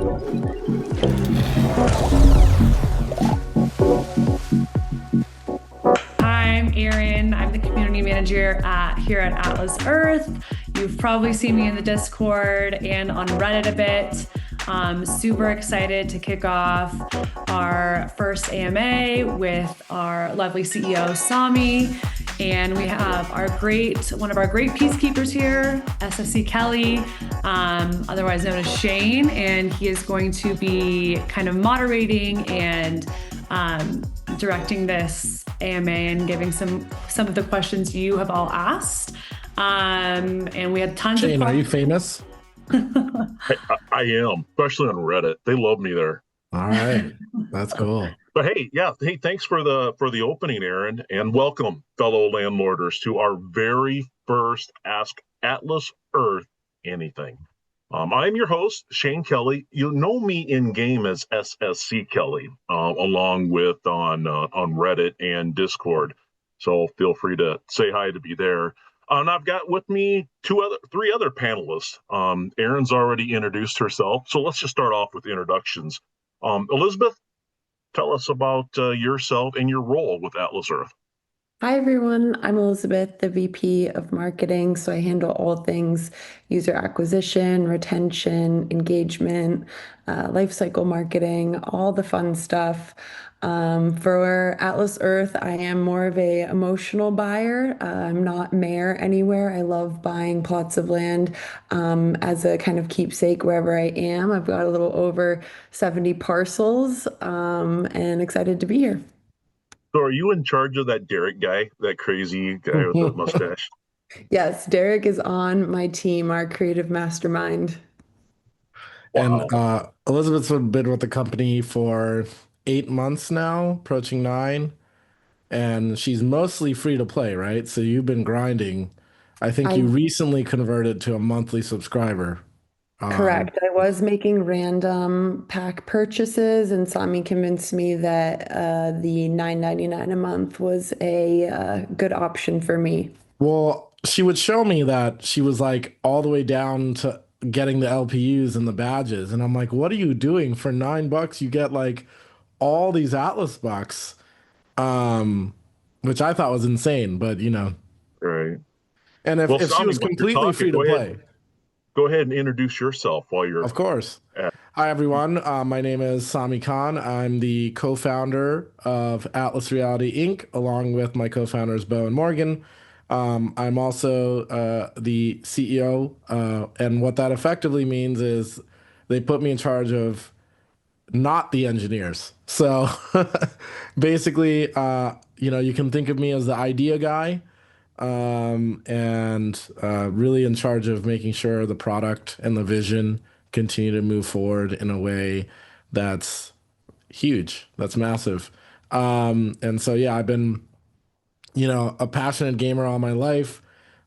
I'm Erin. I'm the community manager here at Atlas Earth. You've probably seen me in the Discord and on Reddit a bit. Super excited to kick off our first AMA with our lovely CEO, Sami. And we have one of our great peacekeepers here, SSC Kelly, otherwise known as Shane. And he is going to be kind of moderating and directing this AMA and giving some of the questions you have all asked. And we had tons Shane, of are you famous? I am, especially on Reddit. They love me there. All right, that's cool. But hey, thanks for the opening, Aaron, and welcome, fellow landlorders, to our very first Ask Atlas Earth Anything. I'm your host, Shane Kelly. You know me in game as SSC Kelly, along with on Reddit and Discord. So feel free to say hi to be there. And I've got with me three other panelists. Erin's already introduced herself, so let's just start off with introductions. Elizabeth, tell us about yourself and your role with Atlas Earth. Hi, everyone. I'm Elizabeth, the VP of Marketing. So I handle all things user acquisition, retention, engagement, lifecycle marketing, all the fun stuff. For Atlas Earth, I am more of a emotional buyer. I'm not mayor anywhere. I love buying plots of land as a kind of keepsake wherever I am. I've got a little over 70 parcels and excited to be here. So are you in charge of that Derek guy, that crazy guy with the mustache? Yes, Derek is on my team, our creative mastermind. Wow. And Elizabeth's been with the company for 8 months now, approaching 9, and she's mostly free to play, right? So you've been grinding. I think you recently converted to a monthly subscriber. Correct. I was making random pack purchases, and Sami convinced me that the $9.99 a month was a good option for me. Well, she would show me that she was like all the way down to getting the LPUs and the badges. And I'm like, what are you doing? For $9, you get like all these Atlas bucks, which I thought was insane, but Right. And if Sami, she was completely free to play. Go ahead and introduce yourself while you're. Of course. Hi, everyone. My name is Sami Khan. I'm the co-founder of Atlas Reality Inc., along with my co-founders, Bo and Morgan. I'm also the CEO, and what that effectively means is they put me in charge of not the engineers. So basically, you can think of me as the idea guy, and really in charge of making sure the product and the vision continue to move forward in a way that's huge, that's massive. And so, yeah, I've been, a passionate gamer all my life.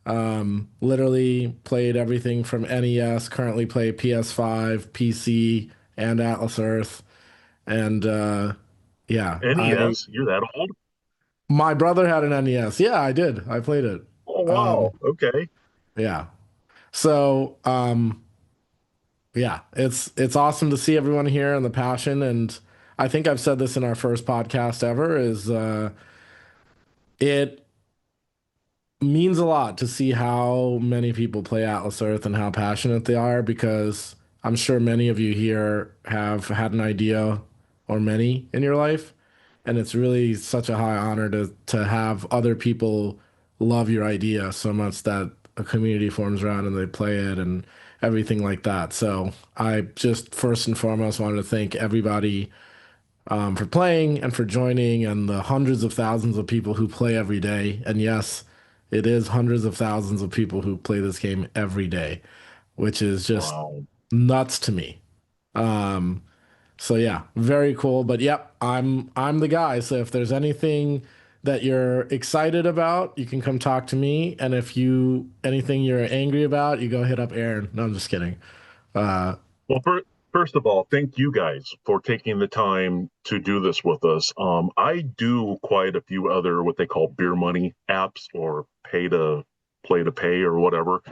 Literally played everything from NES, currently play PS5, PC, and Atlas Earth. And yeah. NES? You're that old? My brother had an NES. Yeah, I did. I played it. Oh, wow. Okay. Yeah. So, yeah, it's awesome to see everyone here and the passion. And I think I've said this in our first podcast ever is it means a lot to see how many people play Atlas Earth and how passionate they are, because I'm sure many of you here have had an idea or many in your life. And it's really such a high honor to have other people love your idea so much that a community forms around and they play it and everything like that. So I just first and foremost wanted to thank everybody for playing and for joining, and the hundreds of thousands of people who play every day. And yes, it is hundreds of thousands of people who play this game every day, which is just nuts to me. So yeah, very cool. But yep, I'm the guy. So if there's anything that you're excited about, you can come talk to me. And if anything you're angry about, you go hit up Aaron. No, I'm just kidding. Well, first of all, thank you guys for taking the time to do this with us. I do quite a few other what they call beer money apps or pay to play or whatever,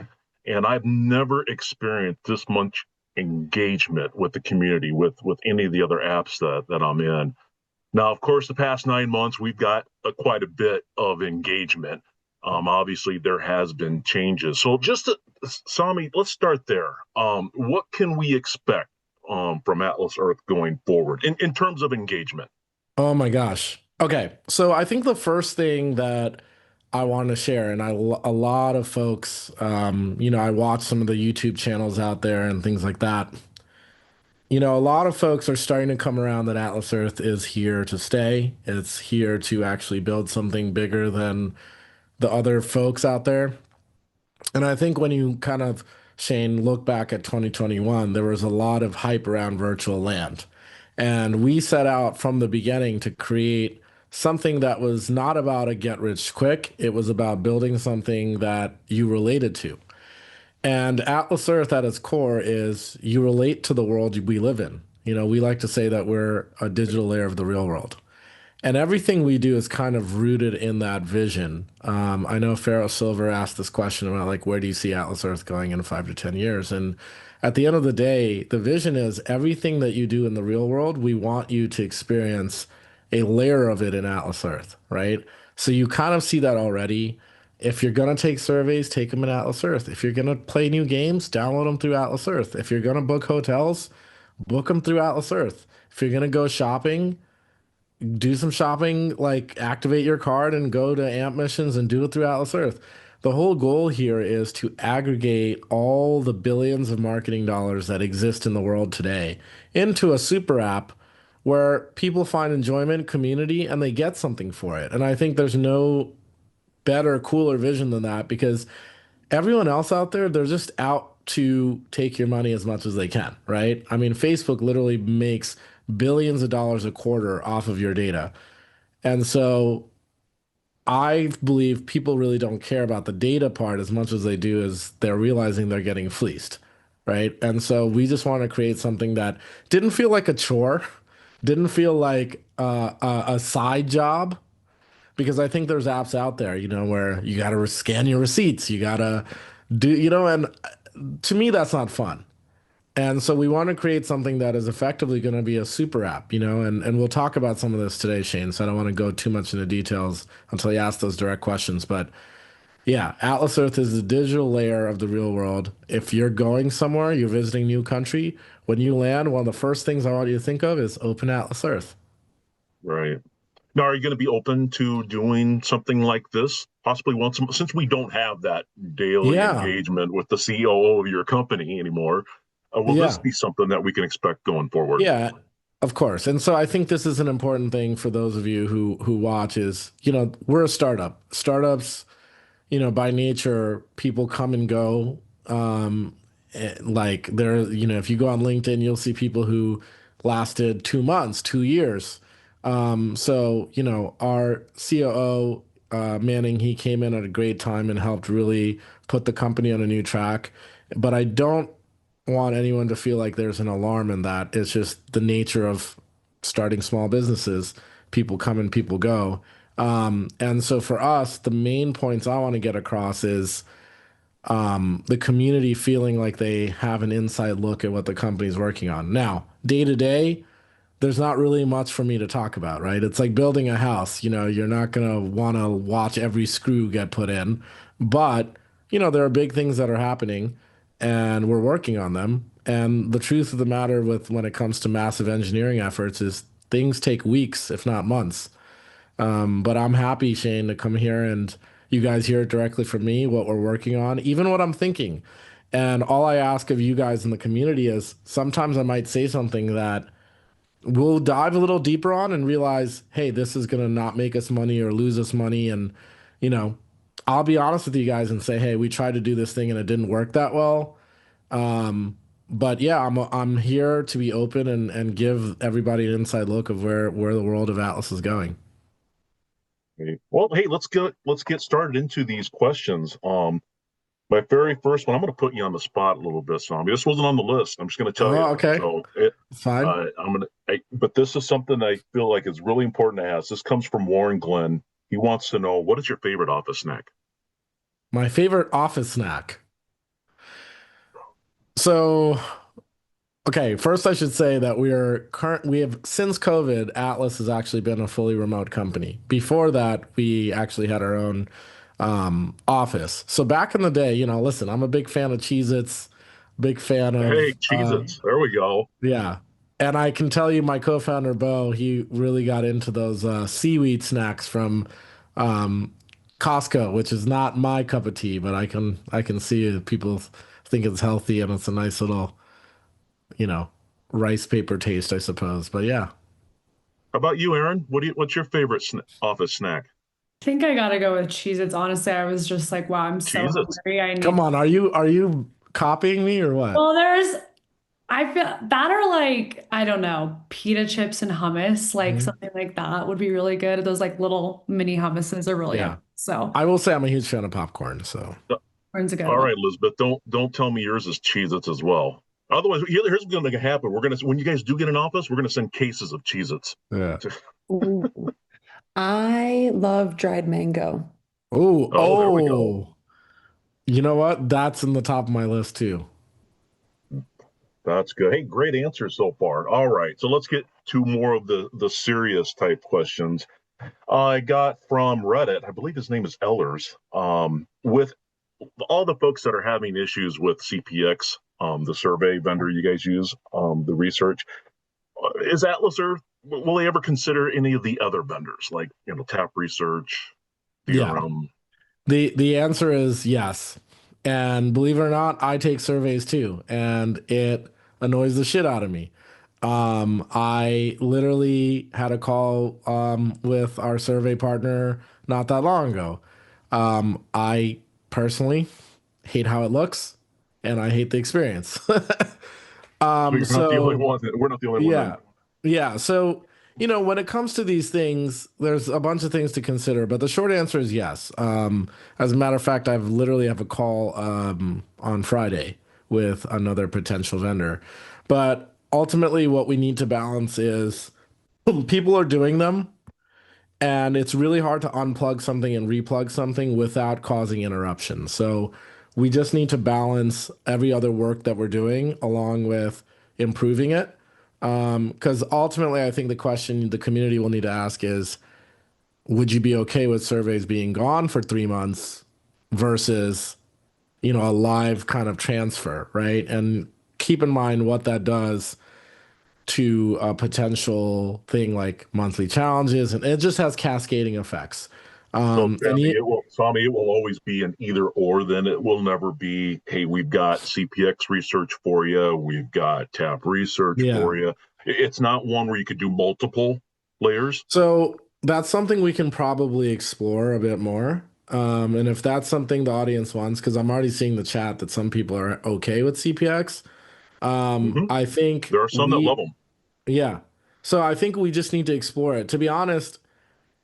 and I've never experienced this much engagement with the community, with any of the other apps that I'm in. Now, of course, the past 9 months, we've got quite a bit of engagement. Obviously, there has been changes. So, Sami, let's start there. What can we expect from Atlas Earth going forward in terms of engagement? Oh my gosh. Okay. So I think the first thing that I want to share, and a lot of folks, I watch some of the YouTube channels out there and things like that. A lot of folks are starting to come around that Atlas Earth is here to stay. It's here to actually build something bigger than the other folks out there. And I think when you kind of, Shane, look back at 2021, there was a lot of hype around virtual land. And we set out from the beginning to create something that was not about a get rich quick. It was about building something that you related to. And Atlas Earth at its core is you relate to the world we live in. We like to say that we're a digital layer of the real world. And everything we do is kind of rooted in that vision. I know Pharaoh Silver asked this question about like, where do you see Atlas Earth going in 5 to 10 years? And at the end of the day, the vision is everything that you do in the real world, we want you to experience a layer of it in Atlas Earth, right? So you kind of see that already. If you're going to take surveys, take them in Atlas Earth. If you're going to play new games, download them through Atlas Earth. If you're going to book hotels, book them through Atlas Earth. If you're going to go shopping, do some shopping, like activate your card and go to AMP missions and do it through Atlas Earth. The whole goal here is to aggregate all the billions of marketing dollars that exist in the world today into a super app where people find enjoyment, community, and they get something for it. And I think there's no better, cooler vision than that because everyone else out there, they're just out to take your money as much as they can, right? I mean, Facebook literally makes billions of dollars a quarter off of your data. And so I believe people really don't care about the data part as much as they do as they're realizing they're getting fleeced, right? And so we just want to create something that didn't feel like a chore, didn't feel like a side job, because I think there's apps out there, where you got to scan your receipts, you got to do, and to me, that's not fun. And so we want to create something that is effectively going to be a super app, and we'll talk about some of this today, Shane. So I don't want to go too much into details until you ask those direct questions. But yeah, Atlas Earth is the digital layer of the real world. If you're going somewhere, you're visiting a new country, when you land, one of the first things I want you to think of is open Atlas Earth. Right. Now, are you going to be open to doing something like this? Possibly once, since we don't have that daily Yeah, engagement with the COO of your company anymore. Will this yeah. be something that we can expect going forward? Yeah, of course. And so I think this is an important thing for those of you who watch is, we're a startup. Startups, by nature, people come and go. Like there, if you go on LinkedIn, you'll see people who lasted 2 months, 2 years. So, our COO, Manning, he came in at a great time and helped really put the company on a new track. But I don't want anyone to feel like there's an alarm in that. It's just the nature of starting small businesses. People come and people go. And so for us, the main points I want to get across is the community feeling like they have an inside look at what the company's working on. Now, day to day, there's not really much for me to talk about, right? It's like building a house. You're not going to want to watch every screw get put in, but, there are big things that are happening and we're working on them. And the truth of the matter with when it comes to massive engineering efforts is things take weeks, if not months. But I'm happy, Shane, to come here and you guys hear it directly from me, what we're working on, even what I'm thinking. And all I ask of you guys in the community is sometimes I might say something that we'll dive a little deeper on and realize, hey, this is going to not make us money or lose us money. And, you know, I'll be honest with you guys and say, hey, we tried to do this thing and it didn't work that well. But yeah, I'm here to be open and give everybody an inside look of where the world of Atlas is going. Okay. Well, hey, let's get started into these questions. My very first one, I'm going to put you on the spot a little bit, Swami. This wasn't on the list. I'm just going to tell Oh, you. okay. So, It's fine. but this is something I feel like is really important to ask. This comes from Warren Glenn. He wants to know, what is your favorite office snack? My favorite office snack. So Okay, first I should say that we have since COVID, Atlas has actually been a fully remote company. Before that, we actually had our own office. So back in the day, listen, I'm a big fan of Cheez-Its, big fan Hey, of Cheez-Its. There we go. yeah. And I can tell you my co-founder Bo, he really got into those seaweed snacks from um Costco, which is not my cup of tea, but I can see it. People think it's healthy and it's a nice little you know, rice paper taste, I suppose. But yeah. How about you, Aaron? What's your favorite office snack? I think I gotta go with Cheez-Its. Honestly, I was just like, wow, I'm so Cheez-Its. hungry. I Come need. on, are you copying me or what? Well, I feel that are like, I don't know, pita chips and hummus, like Mhm. something like that would be really good. Those like little mini hummuses are really yummy. Yeah. So, I will say I'm a huge fan of popcorn, so one's a good All one. right, Elizabeth, don't tell me yours is Cheez-Its as well. Otherwise, here's what's going to happen. We're going to when you guys do get an office, we're going to send cases of Cheez-Its. yeah. Ooh. I love dried mango. Oh, Oh, there we go. oh. You know what? That's in the top of my list too. That's good. Hey, great answers so far. All right, so let's get to more of the serious type questions. I got from Reddit. I believe his name is Ellers. With all the folks that are having issues with CPX, the survey vendor you guys use, the research, is Atlas Earth, will they ever consider any of the other vendors like, Tap Research, Yeah. DRM? The answer is yes. And believe it or not, I take surveys too, and it annoys the shit out of me. I literally had a call with our survey partner not that long ago. I personally hate how it looks, and I hate the experience. So you're not the only So one. We're not the only one then. yeah. Yeah. So, when it comes to these things, there's a bunch of things to consider, but the short answer is yes. As a matter of fact, I've literally have a call on Friday with another potential vendor. But ultimately, what we need to balance is people are doing them, and it's really hard to unplug something and replug something without causing interruption. So we just need to balance every other work that we're doing along with improving it. Because ultimately, I think the question the community will need to ask is, would you be okay with surveys being gone for 3 months versus, a live kind of transfer, right? And keep in mind what that does to a potential thing like monthly challenges, and it just has cascading effects. So And Sammy, it will always be an either or. Then it will never be, hey, we've got CPX research for you, we've got Tap research yeah, for you. It's not one where you could do multiple layers. so that's something we can probably explore a bit more. And if that's something the audience wants, because I'm already seeing the chat that some people are okay with CPX, Hmm. I think There are some that love them. yeah. So I think we just need to explore it. To be honest,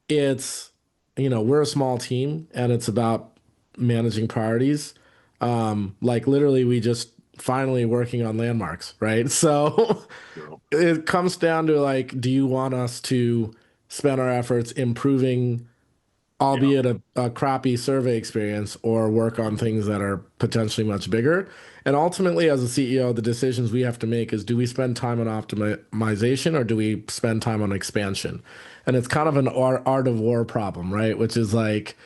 it's we're a small team and it's about managing priorities. Like literally we just finally working on landmarks, right? So You know, it comes down to like, do you want us to spend our efforts improving, yeah. albeit a crappy survey experience, or work on things that are potentially much bigger? And ultimately, as a CEO, the decisions we have to make is, do we spend time on optimization or do we spend time on expansion? And it's kind of an art of war problem, right? Which is like,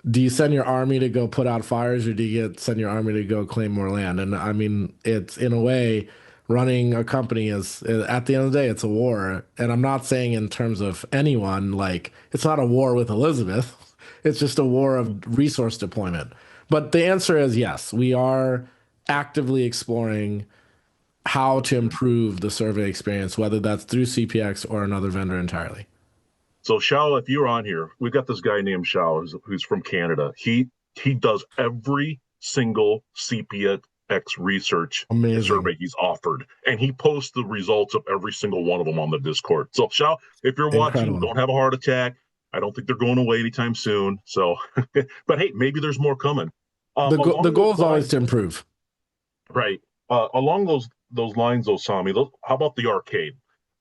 do you send your army to go put out fires or do you send your army to go claim more land? And I mean, it's in a way, running a company is at the end of the day, it's a war. And I'm not saying in terms of anyone, like it's not a war with Elizabeth. It's just a war of resource deployment. But the answer is yes, we are actively exploring how to improve the survey experience, whether that's through CPX or another vendor entirely. So Shao, if you're on here, we've got this guy named Shao who's from Canada. He does every single CPX research Amazing. survey he's offered, and he posts the results of every single one of them on the Discord. So Shao, if you're watching, Incredible. don't have a heart attack. I don't think they're going away anytime soon. So, but hey, maybe there's more coming. The Along those goal is always lines, to improve. right? Along those lines, Osami. How about the arcade?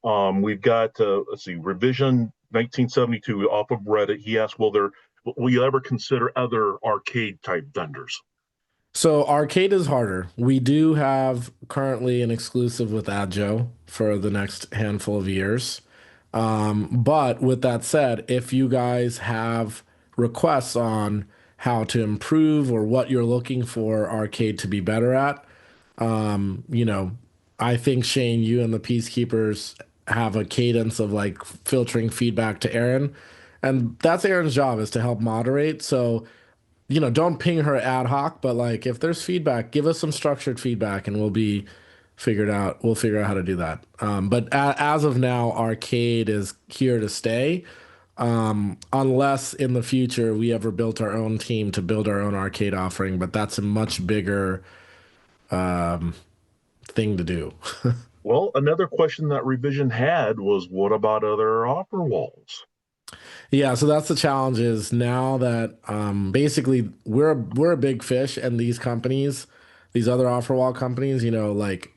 We've got let's see, revision 1972 off of Reddit. He asked, will you ever consider other arcade type vendors? So arcade is harder. We do have currently an exclusive with Adjo for the next handful of years. But with that said, if you guys have requests on how to improve or what you're looking for arcade to be better at, you know, I think Shane, you and the Peacekeepers have a cadence of like filtering feedback to Aaron. And that's Aaron's job is to help moderate. So don't ping her ad hoc, but like if there's feedback, give us some structured feedback and we'll be figured out. We'll figure out how to do that. But as of now, arcade is here to stay. Unless in the future we ever built our own team to build our own arcade offering, but that's a much bigger thing to do. Well, another question that Revision had was, what about other offer walls? Yeah, so that's the challenge is now that basically we're a big fish and these companies, these other offer wall companies, like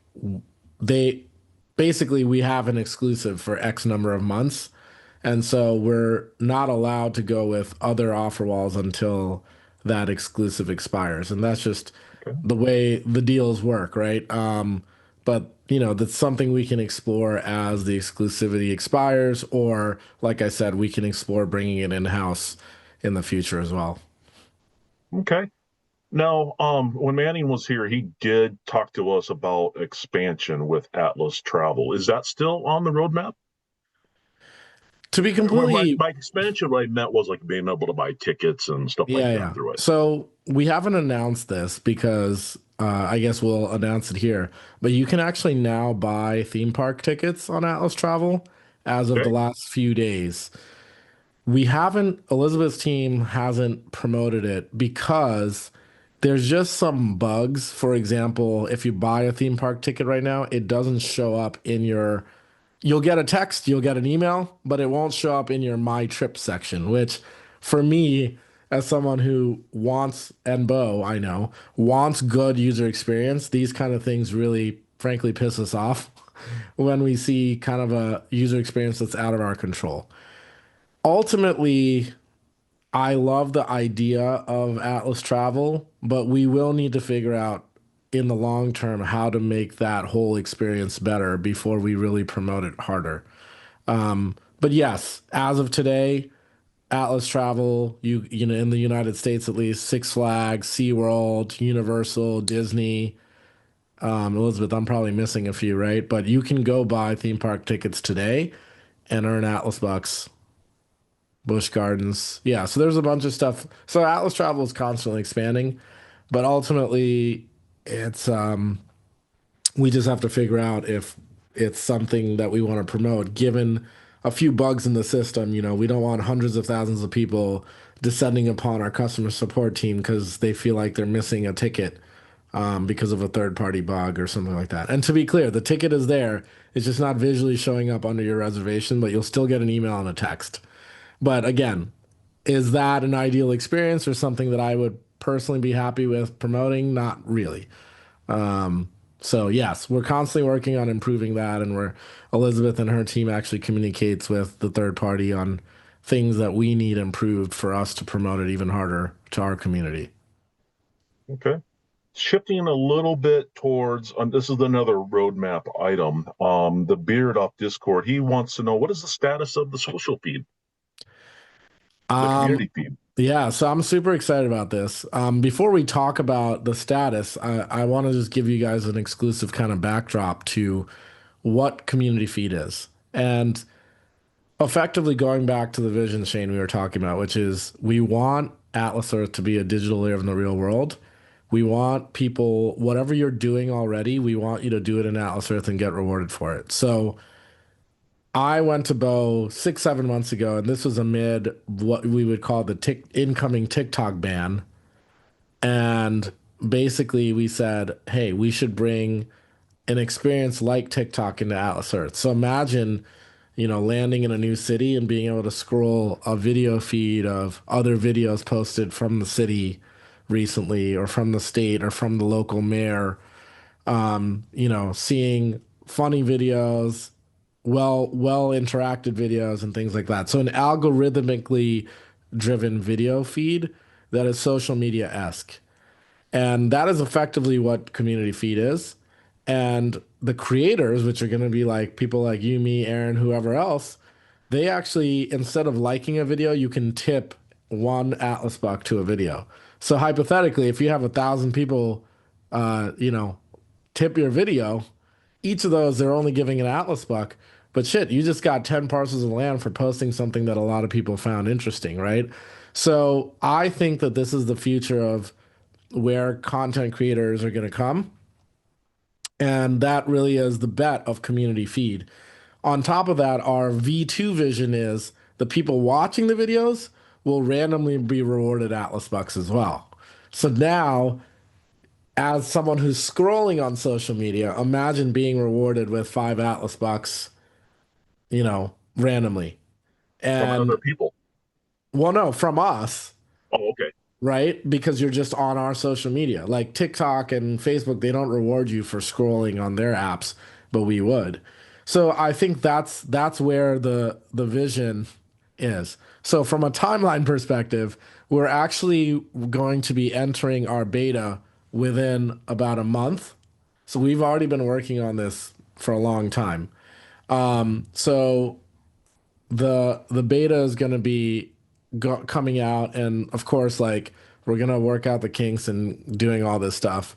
they basically we have an exclusive for X number of months. And so we're not allowed to go with other offer walls until that exclusive expires. And that's just Okay. the way the deals work, right? But that's something we can explore as the exclusivity expires, or like I said, we can explore bringing it in-house in the future as well. Okay. Now, when Manning was here, he did talk to us about expansion with Atlas Travel. Is that still on the roadmap? To be Well, My, completely by expansion, what I meant was like being able to buy tickets and stuff like Yeah, that yeah. through it. So we haven't announced this because I guess we'll announce it here. But you can actually now buy theme park tickets on Atlas Travel as of the Okay. last few days. We haven't, Elizabeth's team hasn't promoted it because there's just some bugs. For example, if you buy a theme park ticket right now, it doesn't show up in your you'll get a text, you'll get an email, but it won't show up in your My Trip section, which for me, as someone who wants, and Bo, I know, wants good user experience, these kind of things really, frankly, piss us off when we see kind of a user experience that's out of our control. Ultimately, I love the idea of Atlas Travel, but we will need to figure out in the long term how to make that whole experience better before we really promote it harder. But yes, as of today, Atlas Travel, in the United States at least, Six Flags, SeaWorld, Universal, Disney, Elizabeth, I'm probably missing a few, right? But you can go buy theme park tickets today and earn Atlas bucks. Busch Gardens. Yeah, so there's a bunch of stuff. So Atlas Travel is constantly expanding, but ultimately it's we just have to figure out if it's something that we want to promote given a few bugs in the system. We don't want hundreds of thousands of people descending upon our customer support team because they feel like they're missing a ticket because of a third party bug or something like that. And to be clear, the ticket is there. It's just not visually showing up under your reservation, but you'll still get an email and a text. But again, is that an ideal experience or something that I would personally be happy with promoting? Not really. So yes, we're constantly working on improving that, and we're Elizabeth and her team actually communicates with the third party on things that we need improved for us to promote it even harder to our community. Okay. Shifting a little bit towards, this is another roadmap item. The Beard off Discord, he wants to know, what is the status of the social feed, the Um, community feed? yeah, so I'm super excited about this. Before we talk about the status, I want to just give you guys an exclusive kind of backdrop to what community feed is. And effectively going back to the vision, Shane, we were talking about, which is we want Atlas Earth to be a digital layer in the real world. We want people, whatever you're doing already, we want you to do it in Atlas Earth and get rewarded for it. So I went to Bo 6, 7 months ago, and this was amid what we would call the incoming TikTok ban. And basically, we said, hey, we should bring an experience like TikTok into Atlas Earth. So imagine, landing in a new city and being able to scroll a video feed of other videos posted from the city recently or from the state or from the local mayor, seeing funny videos, well interacted videos and things like that. So an algorithmically driven video feed that is social media esque. And that is effectively what community feed is. And the creators, which are going to be like people like you, me, Aaron, whoever else, they actually, instead of liking a video, you can tip one Atlas buck to a video. So hypothetically, if you have 1,000 people, you know, tip your video, each of those they're only giving an Atlas buck. But shit, you just got 10 parcels of land for posting something that a lot of people found interesting, right? So I think that this is the future of where content creators are going to come. And that really is the bet of community feed. On top of that, our V2 vision is the people watching the videos will randomly be rewarded Atlas bucks as well. So now, as someone who's scrolling on social media, imagine being rewarded with 5 Atlas bucks, randomly. from And other people. well, no, from us, Oh, okay. right? Because you're just on our social media. Like TikTok and Facebook, they don't reward you for scrolling on their apps, but we would. So I think that's where the vision is. So from a timeline perspective, we're actually going to be entering our beta within about a month. So we've already been working on this for a long time. So the beta is going to be coming out, and of course, like we're going to work out the kinks and doing all this stuff.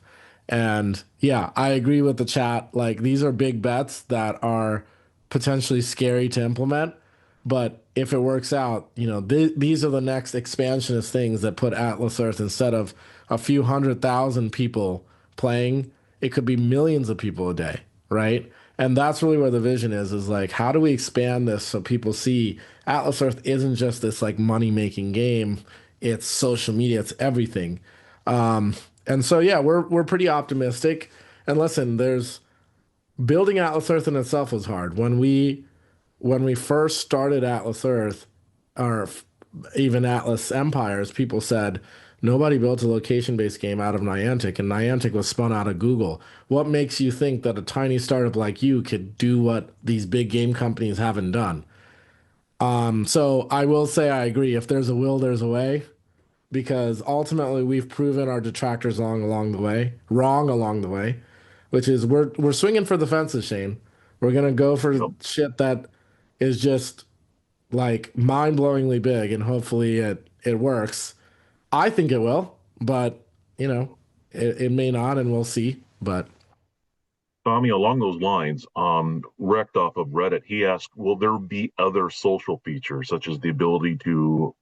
And yeah, I agree with the chat. Like these are big bets that are potentially scary to implement, but if it works out, these are the next expansionist things that put Atlas Earth, instead of a few 100,000 people playing, it could be millions of people a day, right? And that's really where the vision is like, how do we expand this so people see Atlas Earth isn't just this like money making game, it's social media, it's everything. And so yeah, we're pretty optimistic. And listen, there's building Atlas Earth in itself was hard. When we first started Atlas Earth, or even Atlas Empires, people said nobody built a location-based game out of Niantic, and Niantic was spun out of Google. What makes you think that a tiny startup like you could do what these big game companies haven't done? So I will say I agree. If there's a will, there's a way, because ultimately we've proven our detractors wrong along the way, which is we're swinging for the fences, Shane. We're gonna go for Yep. shit that is just like mind-blowingly big, and hopefully it works. I think it will, but it may not, and we'll see. But Tommy, along those lines, Rect off of Reddit, he asked, will there be other social features such as the ability to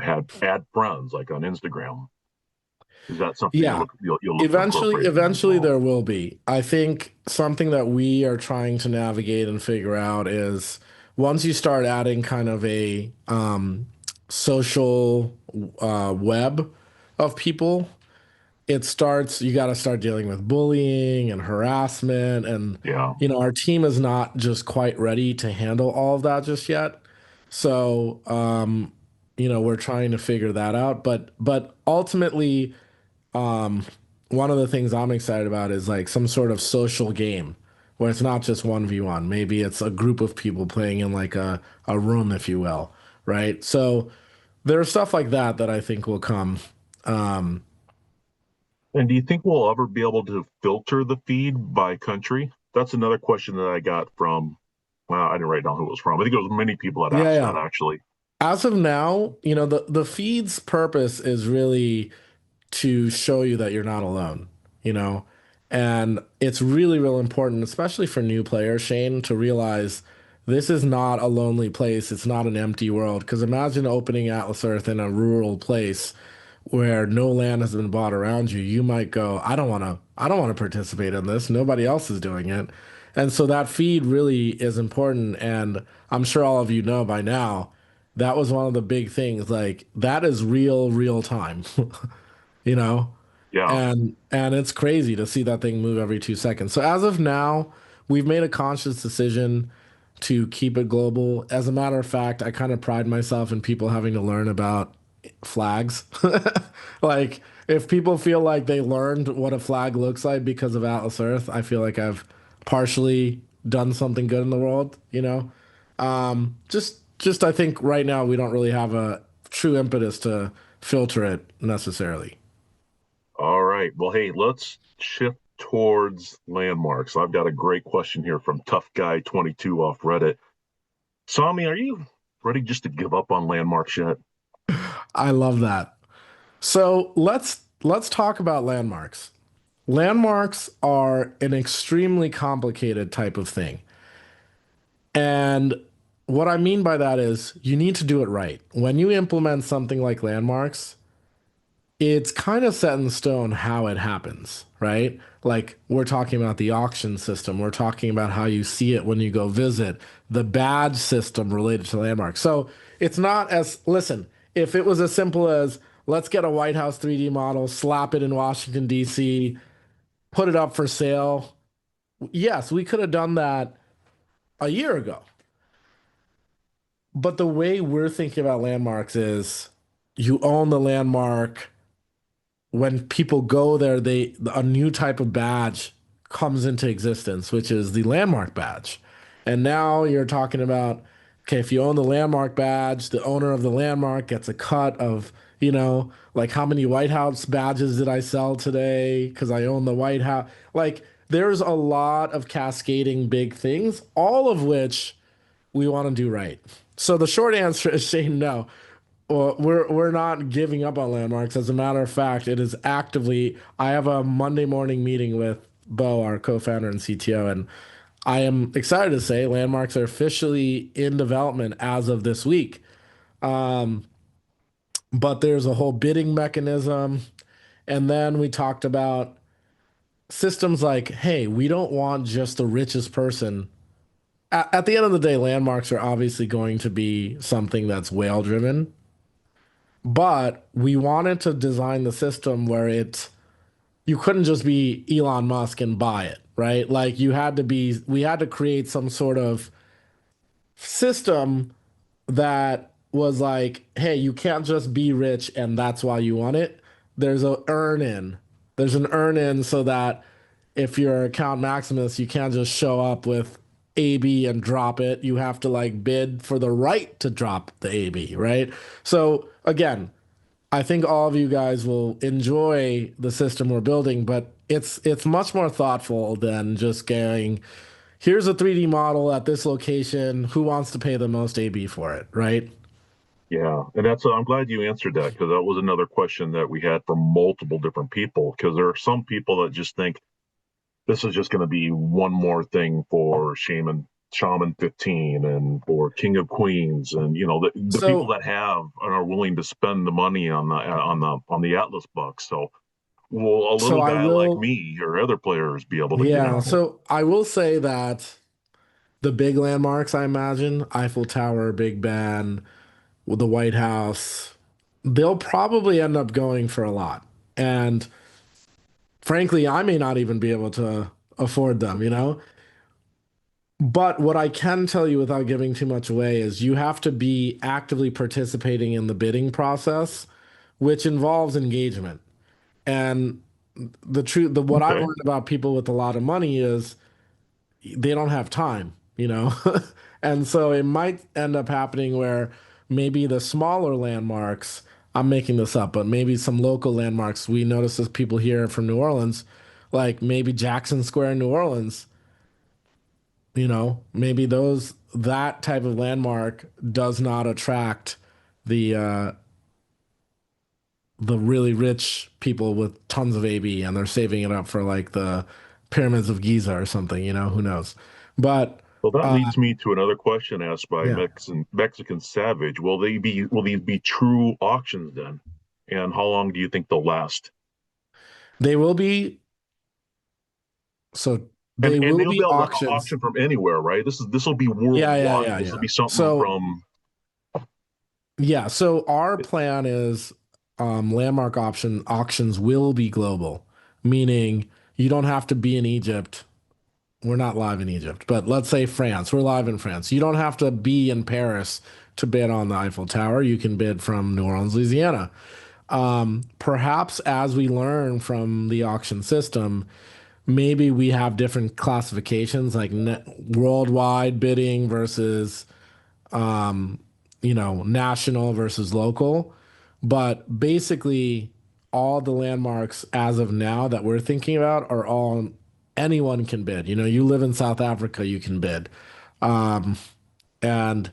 have add friends like on Instagram? Is that something yeah, you'll look to eventually, incorporate as eventually well? there will be. I think something that we are trying to navigate and figure out is once you start adding kind of a social web of people, you got to start dealing with bullying and harassment. And Yeah. our team is not just quite ready to handle all of that just yet. So we're trying to figure that out. But ultimately, one of the things I'm excited about is like some sort of social game where it's not just 1v1. Maybe it's a group of people playing in like a room, if you will, right? So there's stuff like that I think will come. Um, And do you think we'll ever be able to filter the feed by country? That's another question that I got from, well, I didn't write down who it was from. I think it was many people that yeah, asked that yeah. actually. As of now, the feed's purpose is really to show you that you're not alone, you know? And it's really, real important, especially for new players, Shane, to realize this is not a lonely place. It's not an empty world. Because imagine opening Atlas Earth in a rural place where no land has been bought around you. You might go, I don't want to participate in this. Nobody else is doing it. And so that feed really is important. And I'm sure all of you know by now, that was one of the big things. Like that is real time. you know Yeah. and it's crazy to see that thing move every 2 seconds. So as of now, we've made a conscious decision to keep it global. As a matter of fact, I kind of pride myself in people having to learn about flags. Like if people feel like they learned what a flag looks like because of Atlas Earth, I feel like I've partially done something good in the world. Just I think right now we don't really have a true impetus to filter it necessarily. All right. right. Well, hey, let's shift towards landmarks. I've got a great question here from Tough Guy 22 off Reddit. Sami, are you ready just to give up on landmarks yet? I love that. So let's talk about landmarks. Landmarks are an extremely complicated type of thing. And what I mean by that is you need to do it right. When you implement something like landmarks, it's kind of set in stone how it happens, right? Like we're talking about the auction system, we're talking about how you see it when you go visit, the badge system related to landmarks. So it's not as, listen, if it was as simple as let's get a White House 3D model, slap it in Washington, D.C., put it up for sale, yes, we could have done that a year ago. But the way we're thinking about landmarks is you own the landmark. When people go there, they a new type of badge comes into existence, which is the landmark badge. And now you're talking about, okay, if you own the landmark badge, the owner of the landmark gets a cut of, like how many White House badges did I sell today? Because I own the White House. Like there's a lot of cascading big things, all of which we want to do right. So the short answer is Shane, no. Well, we're not giving up on landmarks. As a matter of fact, it is actively. I have a Monday morning meeting with Bo, our co-founder and CTO, and I am excited to say landmarks are officially in development as of this week. But there's a whole bidding mechanism, and then we talked about systems like, hey, we don't want just the richest person. At the end of the day, landmarks are obviously going to be something that's whale driven. But we wanted to design the system where you couldn't just be Elon Musk and buy it, right? Like we had to create some sort of system that was like, hey, you can't just be rich and that's why you want it. There's a earn in. There's an earn in so that if you're account Maximus, you can't just show up with AB and drop it. You have to like bid for the right to drop the AB, right? So again, I think all of you guys will enjoy the system we're building, but it's much more thoughtful than just going, here's a 3D model at this location. Who wants to pay the most AB for it, right? Yeah, and I'm glad you answered that because that was another question that we had from multiple different people. Because there are some people that just think this is just going to be one more thing for Shaman 15 and for King of Queens, and the people So that have and are willing to spend the money on the Atlas bucks. So will a so little I guy like will, me or other players be able to get yeah. on it? So I will say that the big landmarks, I imagine, Eiffel Tower, Big Ben, the White House, they'll probably end up going for a lot. And frankly, I may not even be able to afford them, you know? But what I can tell you without giving too much away is you have to be actively participating in the bidding process, which involves engagement. And what I've Okay. learned about people with a lot of money is they don't have time, you know? And so it might end up happening where maybe the smaller landmarks, I'm making this up, but maybe some local landmarks, we notice as people here from New Orleans, like maybe Jackson Square in New Orleans, maybe that type of landmark does not attract the the really rich people with tons of AB and they're saving it up for like the pyramids of Giza or something, who knows. But Well, that uh leads me to another question asked by yeah, Mexican Savage. Will these be true auctions then? And how long do you think they'll last? they will be so And they and will they'll be be able to auctions. auction from anywhere, right? This will be Yeah, yeah, worldwide. yeah, This will yeah. be something So from yeah, so our plan is landmark option auctions will be global, meaning you don't have to be in Egypt. We're not live in Egypt, but let's say France. We're live in France. You don't have to be in Paris to bid on the Eiffel Tower. You can bid from New Orleans, Louisiana. Perhaps as we learn from the auction system, maybe we have different classifications like worldwide bidding versus national versus local. But basically, all the landmarks as of now that we're thinking about are all anyone can bid. You know, you live in South Africa, you can bid. Um, and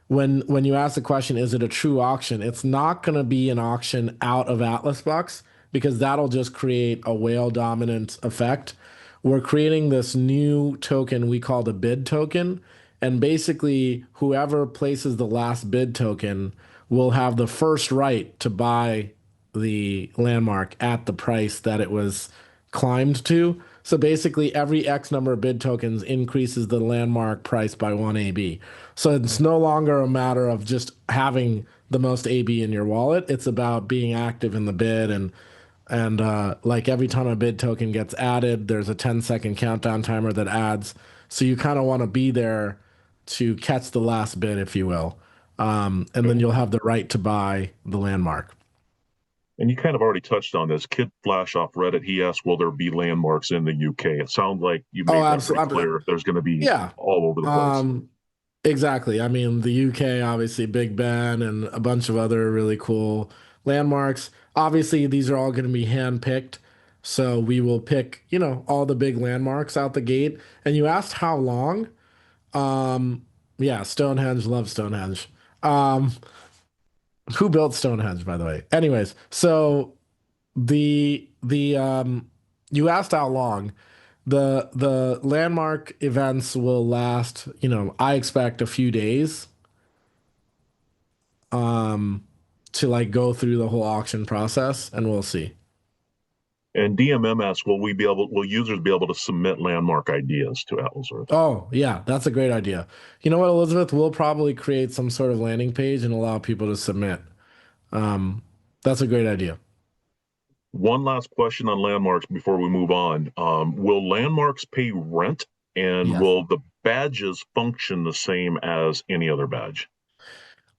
when you ask the question, is it a true auction? It's not going to be an auction out of Atlas bucks because that'll just create a whale dominant effect. We're creating this new token we call the bid token, and basically whoever places the last bid token will have the first right to buy the landmark at the price that it was climbed to. So basically, every X number of bid tokens increases the landmark price by one AB. So it's no longer a matter of just having the most AB in your wallet. It's about being active in the bid and like every time a bid token gets added, there's a 10-second countdown timer that adds. So you kind of want to be there to catch the last bid, if you will. And then you'll have the right to buy the landmark. And you kind of already touched on this. Kid Flash off Reddit, he asked, will there be landmarks in the UK? It sounds like you Oh, made that very absolutely. clear. There's going to be Yeah. all over the place. Exactly. I mean, the UK, obviously, Big Ben and a bunch of other really cool landmarks. Obviously, these are all going to be hand-picked. So we will pick, you know, all the big landmarks out the gate. And you asked how long? Yeah, Stonehenge, love Stonehenge. Um, who built Stonehenge, by the way? Anyways, so the you asked how long. The landmark events will last, you know, I expect a few days um to like go through the whole auction process and we'll see. And DMM asks, will users be able to submit landmark ideas to Atlas Earth? Oh, yeah, that's a great idea. You know what, Elizabeth? We'll probably create some sort of landing page and allow people to submit. Um, that's a great idea. One last question on landmarks before we move on. Will landmarks pay rent and Yes. will the badges function the same as any other badge?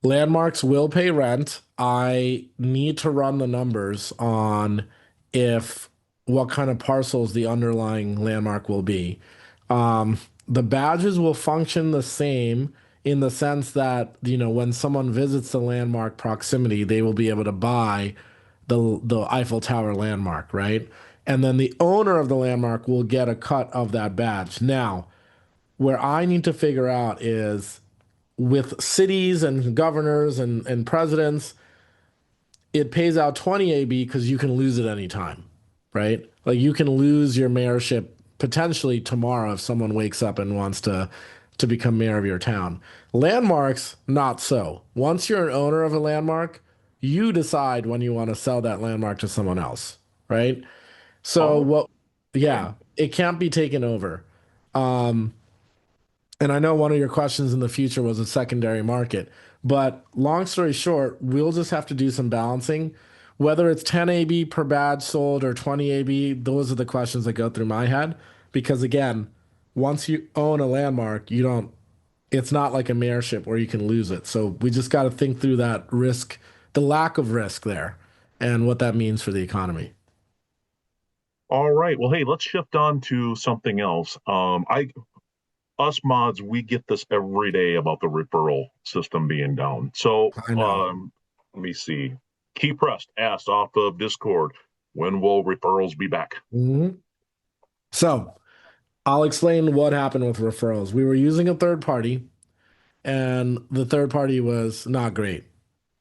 Landmarks will pay rent. I need to run the numbers on if what kind of parcels the underlying landmark will be. The badges will function the same in the sense that, you know, when someone visits the landmark proximity, they will be able to buy the Eiffel Tower landmark, right? And then the owner of the landmark will get a cut of that badge. Now, where I need to figure out is with cities and governors and presidents, it pays out 20 AB because you can lose it anytime, right? Like you can lose your mayorship potentially tomorrow if someone wakes up and wants to become mayor of your town. Landmarks, not so. Once you're an owner of a landmark, you decide when you want to sell that landmark to someone else, right? So Oh, what, okay. yeah, it can't be taken over. Um, and I know one of your questions in the future was a secondary market, but long story short, we'll just have to do some balancing. Whether it's 10 AB per badge sold or 20 AB, those are the questions that go through my head. Because again, once you own a landmark, you don't, it's not like a mayorship where you can lose it. So we just got to think through that risk, the lack of risk there, and what that means for the economy. All right. Well, hey, let's shift on to something else. Us mods, we get this every day about the referral system being down. So, I know. let me see. Key Pressed asked off of Discord, when will referrals be back? Mhm. So I'll explain what happened with referrals. We were using a third party, and the third party was not great.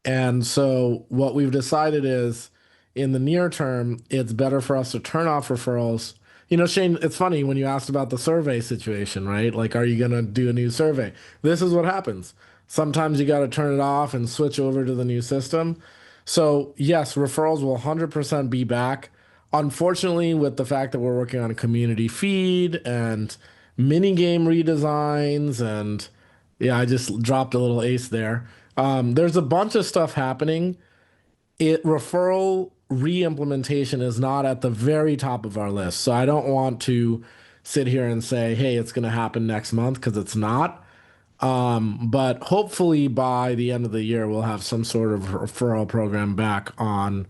And so what we've decided is in the near term, it's better for us to turn off referrals. You know, Shane, it's funny when you asked about the survey situation, right? Like, are you going to do a new survey? This is what happens. Sometimes you got to turn it off and switch over to the new system. So, yes, referrals will 100% be back. Unfortunately, with the fact that we're working on a community feed and mini game redesigns, and yeah, I just dropped a little ace there. There's a bunch of stuff happening. It referral re-implementation is not at the very top of our list. So I don't want to sit here and say, hey, it's going to happen next month because it's not. But hopefully by the end of the year, we'll have some sort of referral program back on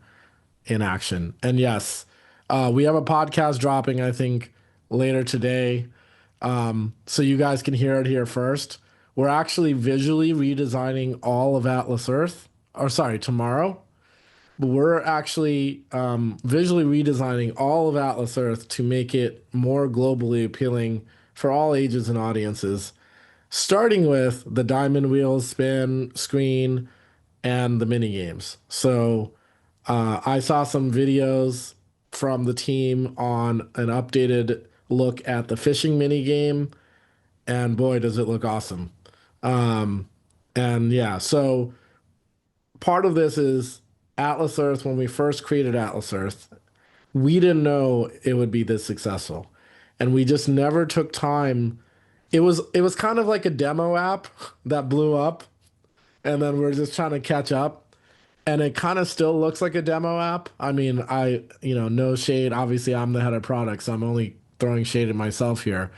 in action. And yes, we have a podcast dropping, I think, later today. So you guys can hear it here first. We're actually visually redesigning all of Atlas Earth, or sorry, tomorrow. but we're actually visually redesigning all of Atlas Earth to make it more globally appealing for all ages and audiences, starting with the diamond wheels, spin, screen, and the mini games. So I saw some videos from the team on an updated look at the fishing mini game, and boy, does it look awesome. Um, and yeah, so part of this is Atlas Earth. When we first created Atlas Earth, we didn't know it would be this successful, and we just never took time. It was kind of like a demo app that blew up, and then we're just trying to catch up. And it kind of still looks like a demo app. I mean, no shade. Obviously, I'm the head of product, so I'm only throwing shade at myself here.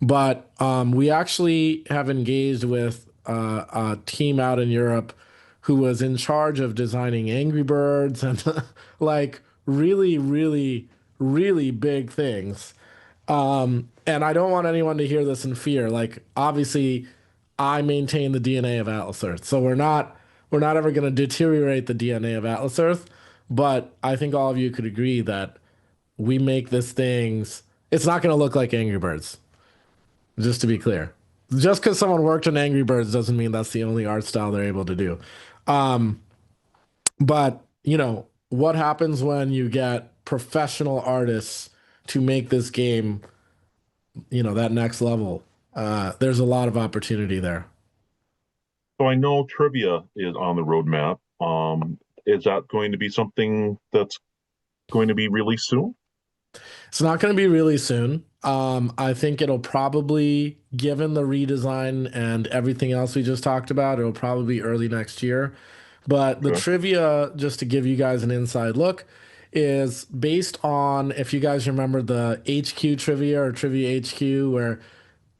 But we actually have engaged with a team out in Europe who was in charge of designing Angry Birds and like really, really, really big things. And I don't want anyone to hear this in fear. Like, obviously, I maintain the DNA of Atlas Earth, so we're not ever going to deteriorate the DNA of Atlas Earth. But I think all of you could agree that we make this things. It's not going to look like Angry Birds, just to be clear. Just because someone worked on Angry Birds doesn't mean that's the only art style they're able to do. Um, but what happens when you get professional artists to make this game, that next level? There's a lot of opportunity there. So I know trivia is on the roadmap. Is that going to be something that's going to be released soon? It's not going to be really soon. I think it'll probably, given the redesign and everything else we just talked about, it'll probably be early next year. But the Okay. trivia, just to give you guys an inside look, is based on, if you guys remember the HQ trivia or Trivia HQ, where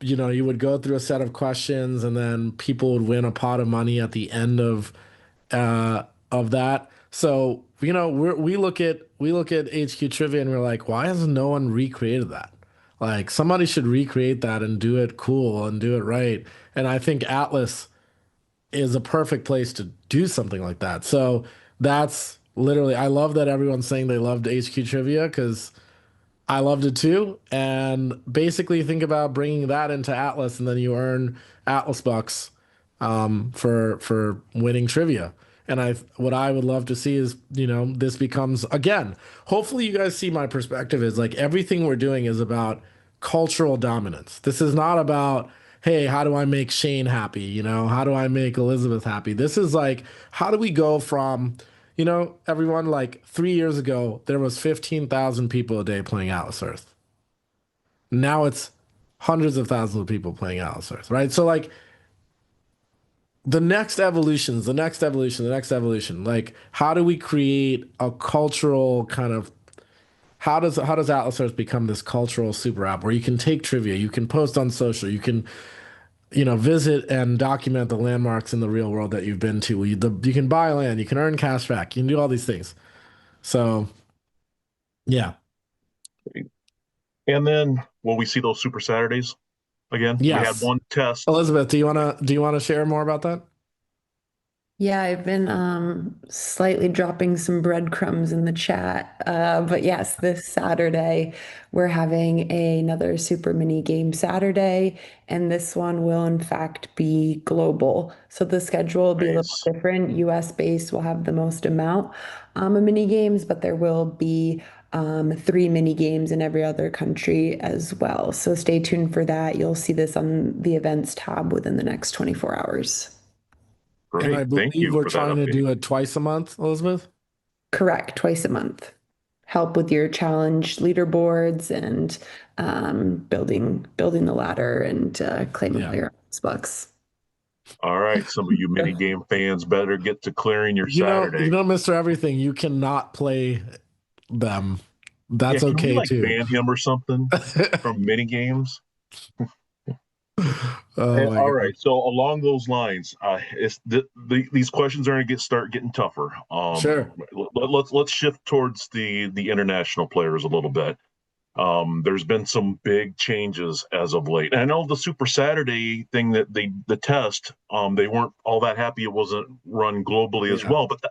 you would go through a set of questions and then people would win a pot of money at the end of that. So we look at HQ trivia and we're like, why has no one recreated that? Like somebody should recreate that and do it cool and do it right. And I think Atlas is a perfect place to do something like that. So that's literally, I love that everyone's saying they loved HQ trivia because I loved it too. And basically, think about bringing that into Atlas, and then you earn Atlas bucks for winning trivia. And what I would love to see is, this becomes again. Hopefully, you guys see my perspective is like everything we're doing is about cultural dominance. This is not about, hey, how do I make Shane happy? How do I make Elizabeth happy? This is like, how do we go from everyone, like 3 years ago, there was 15,000 people a day playing Atlas Earth. Now it's hundreds of thousands of people playing Atlas Earth, right? So like the next evolutions, the next evolution, the next evolution. Like, how do we create a cultural kind of how does Atlas Earth become this cultural super app where you can take trivia, you can post on social, you can visit and document the landmarks in the real world that you've been to. You can buy land, you can earn cash back, you can do all these things. So yeah. And then will we see those Super Saturdays again? We had Yes. one test. Elizabeth, do you wanna share more about that? Yeah, I've been slightly dropping some breadcrumbs in the chat. But yes, this Saturday we're having another Super Mini Game Saturday, and this one will in fact be global. So the schedule will be a little Nice. different. US based will have the most amount of mini games, but there will be three mini games in every other country as well. So stay tuned for that. You'll see this on the events tab within the next 24 hours. And I Great. Thank believe you we're for that trying to update. do it twice a month, Elizabeth. Correct, twice a month. Help with your challenge leaderboards and building the ladder and claiming all Yeah. your books. All right. Some of you mini game fans better get to clearing your You know, Saturday. Mr. Everything, you cannot play them. Yeah, That's can we okay like too. ban him or something from mini games? Oh my All God. right. So along those lines, these questions are going to start getting tougher. Sure. Let's shift towards the international players a little bit. There's been some big changes as of late. And I know the Super Saturday thing that the test, they weren't all that happy it wasn't run globally as Yeah. well. But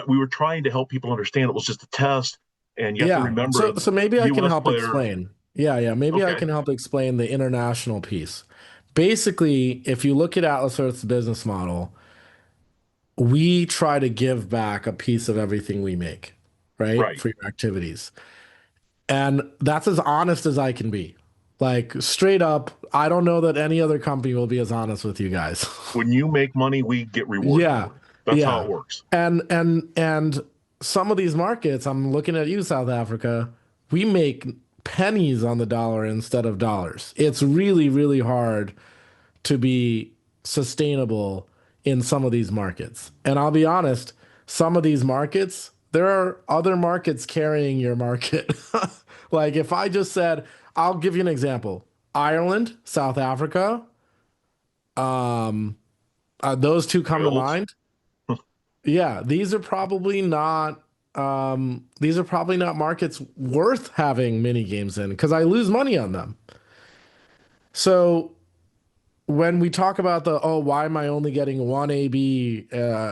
We were trying to help people understand it was just a test, and you have to Yeah. remember So maybe I can U.S. help player. explain. Yeah. Maybe I Okay, can help explain the international piece. Basically, if you look at Atlas Earth's business model, we try to give back a piece of everything we make, right? right. For your activities. And that's as honest as I can be. Like straight up, I don't know that any other company will be as honest with you guys. When you make money, we get rewarded Yeah. for it. That's how it Yeah. works. And some of these markets, I'm looking at you, South Africa, we make pennies on the dollar instead of dollars. It's really, really hard to be sustainable in some of these markets. And I'll be honest, some of these markets, there are other markets carrying your market. Like if I just said, I'll give you an example. Ireland, South Africa, those two come to Wales. mind. Yeah, these are probably not markets worth having mini games in because I lose money on them. So when we talk about why am I only getting one AB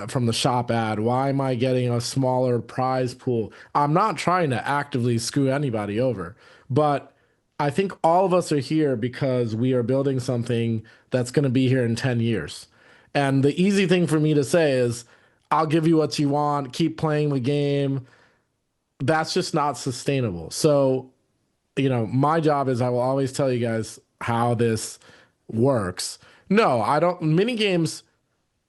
from the shop ad? Why am I getting a smaller prize pool? I'm not trying to actively screw anybody over, but I think all of us are here because we are building something that's going to be here in 10 years. And the easy thing for me to say is, I'll give you what you want, keep playing the game. That's just not sustainable. So my job is I will always tell you guys how this works. No, I don't. Mini games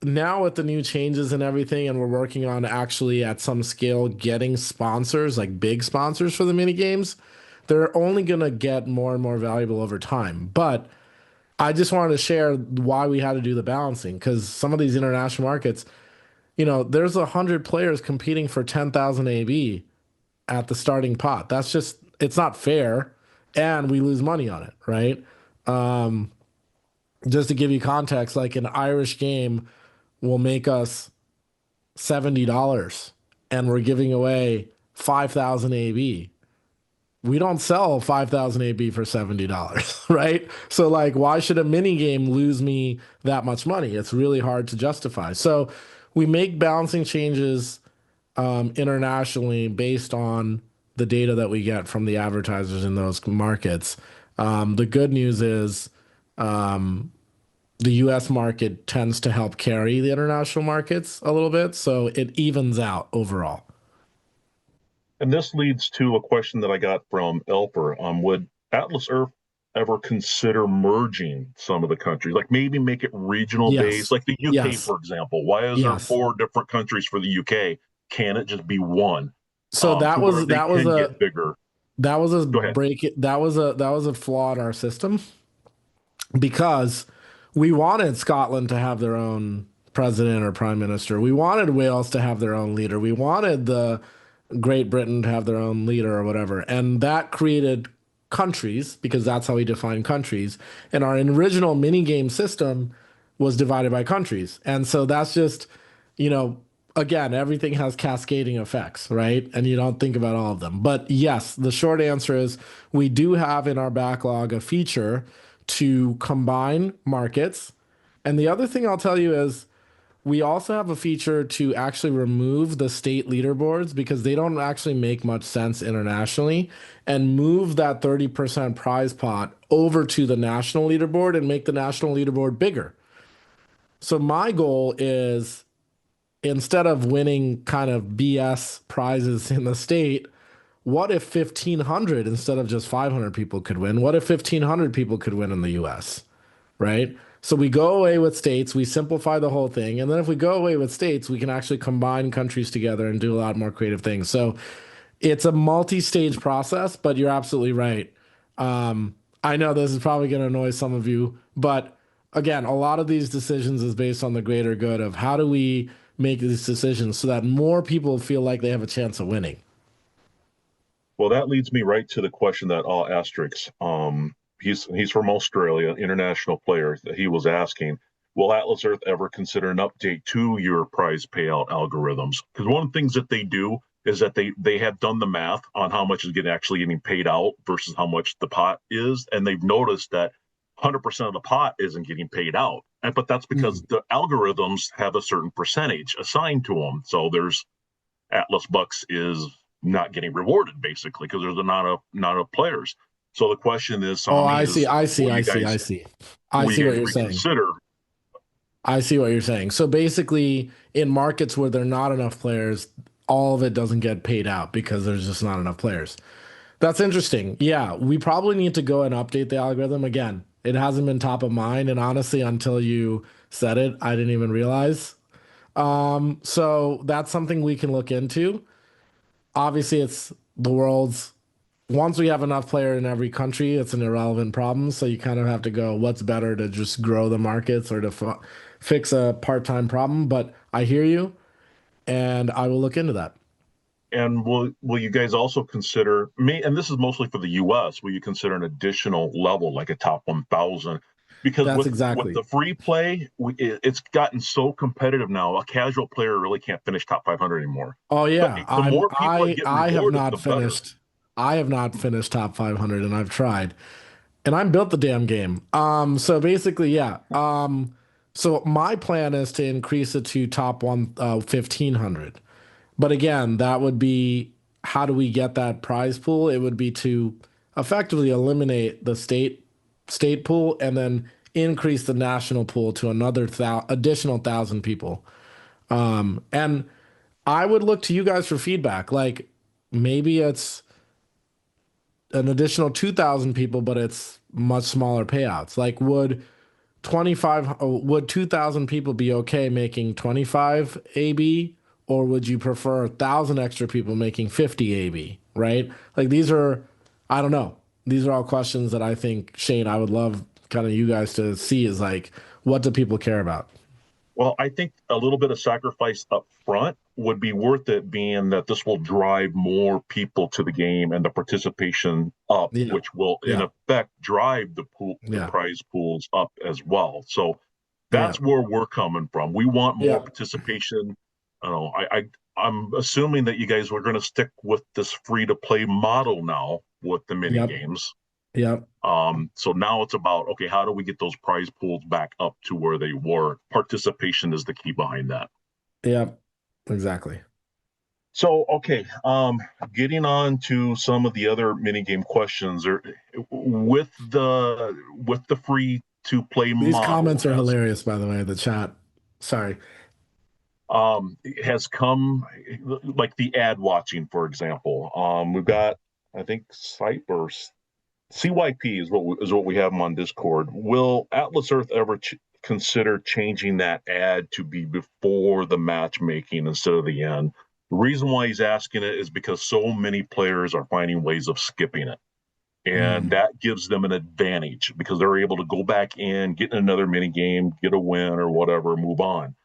now with the new changes and everything, and we're working on actually at some scale getting sponsors, like big sponsors for the mini games. They're only going to get more and more valuable over time. But I just wanted to share why we had to do the balancing because some of these international markets, there's 100 players competing for 10,000 AB at the starting pot. It's not fair. And we lose money on it, right? Just to give you context, like an Irish game will make us $70 and we're giving away 5,000 AB. We don't sell 5,000 AB for $70, right? So like why should a mini game lose me that much money? It's really hard to justify. So we make balancing changes internationally based on the data that we get from the advertisers in those markets. The good news is the US market tends to help carry the international markets a little bit, so it evens out overall. And this leads to a question that I got from Elper. Would Atlas Earth ever consider merging some of the countries, like maybe make it regional based, Yes. like the UK, Yes. for example? Why is there Yes. 4 different countries for the UK? Can it just be one So to where they that was can a get bigger? that was a Go ahead. that was a flaw in our system because we wanted Scotland to have their own president or prime minister. We wanted Wales to have their own leader. We wanted the Great Britain to have their own leader or whatever. And that created countries because that's how we define countries. And our original mini game system was divided by countries. And so that's just, you know, again, everything has cascading effects, right? And you don't think about all of them. But yes, the short answer is we do have in our backlog a feature to combine markets. And the other thing I'll tell you is we also have a feature to actually remove the state leaderboards because they don't actually make much sense internationally and move that 30% prize pot over to the national leaderboard and make the national leaderboard bigger. So my goal is instead of winning kind of BS prizes in the state, what if 1,500 instead of just 500 people could win? What if 1,500 people could win in the US? Right? So we go away with states, we simplify the whole thing. And then if we go away with states, we can actually combine countries together and do a lot more creative things. So it's a multi stage process, but you're absolutely right. I know this is probably going to annoy some of you, but again, a lot of these decisions is based on the greater good of how do we make these decisions so that more people feel like they have a chance of winning. Well, that leads me right to the question that Asterix, he's from Australia, international player, that he was asking, will Atlas Earth ever consider an update to your prize payout algorithms? Because one of the things that they do is that they have done the math on how much is actually getting paid out versus how much the pot is, and they've noticed that 100% of the pot isn't getting paid out. but that's because Mm. the algorithms have a certain percentage assigned to them. So there's Atlas Bucks is not getting rewarded basically because there's not enough players. So the question is, Oh, Sami, I see. is I see. will you I see. I guys see. I see what you're saying. reconsider? I see what you're saying. So basically, in markets where there are not enough players, all of it doesn't get paid out because there's just not enough players. That's interesting. Yeah, we probably need to go and update the algorithm again. It hasn't been top of mind, and honestly, until you said it, I didn't even realize. So that's something we can look into. Obviously, it's the world's once we have enough player in every country, it's an irrelevant problem. So you kind of have to go, what's better to just grow the markets or to fix a part-time problem? But I hear you, and I will look into that. And will you guys also consider me? And this is mostly for the U.S. Will you consider an additional level like a top 1,000? Because That's with exactly. the free play, it's gotten so competitive now. A casual player really can't finish top 500 anymore. Oh But yeah, the I'm more people that get I have rewarded, not the better. finished. I have not finished top 500, and I've tried, and I'm built the damn game. So basically, yeah. So my plan is to increase it to top 1,500. But again, that would be how do we get that prize pool? It would be to effectively eliminate the state pool and then increase the national pool to another additional 1,000 people. And I would look to you guys for feedback. Like maybe it's an additional 2,000 people, but it's much smaller payouts. Like would 2,000 people be okay making 25 AB, or would you prefer 1,000 extra people making 50 AB, right? Like these are, I don't know. These are all questions that I think, Shane, I would love kind of you guys to see is like, what do people care about? Well, I think a little bit of sacrifice up front would be worth it, being that this will drive more people to the game and the participation up, Yeah. which will in Yeah. effect drive the Yeah. prize pools up as well. So Yeah. that's where we're coming from. We want more Yeah. participation. I don't know. I'm assuming that you guys were going to stick with this free to play model now with the mini Yep. games. Yep. So now it's about, okay, how do we get those prize pools back up to where they were? Participation is the key behind that. Yep. Exactly. So, okay, getting on to some of the other mini game questions, or with the free to play These model comments are hilarious, by the way, the chat. Sorry. has come, like the ad watching, for example. We've got, I think, CYP is what we have them on Discord. Will Atlas Earth ever consider changing that ad to be before the matchmaking instead of the end? The reason why he's asking it is because so many players are finding ways of skipping it. And Mm. that gives them an advantage because they're able to go back in, get in another mini game, get a win or whatever, move on.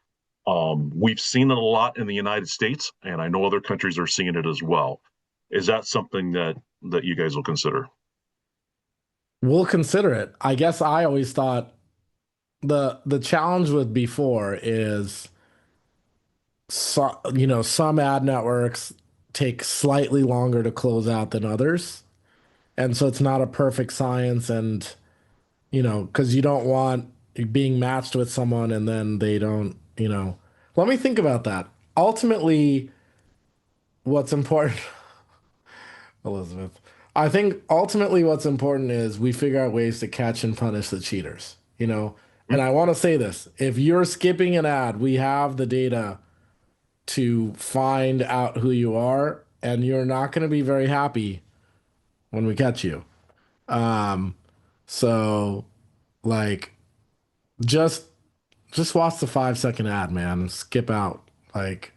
We've seen it a lot in the United States, and I know other countries are seeing it as well. Is that something that you guys will consider? We'll consider it. I guess I always thought the challenge with before is some ad networks take slightly longer to close out than others. And so it's not a perfect science and because you don't want being matched with someone and then they don't. Let me think about that. Ultimately, what's important, Elizabeth, I think ultimately what's important is we figure out ways to catch and punish the cheaters. Hmm? And I want to say this, if you're skipping an ad, we have the data to find out who you are, and you're not going to be very happy when we catch you. Um, so like just watch the 5-second ad, man. Skip out. Like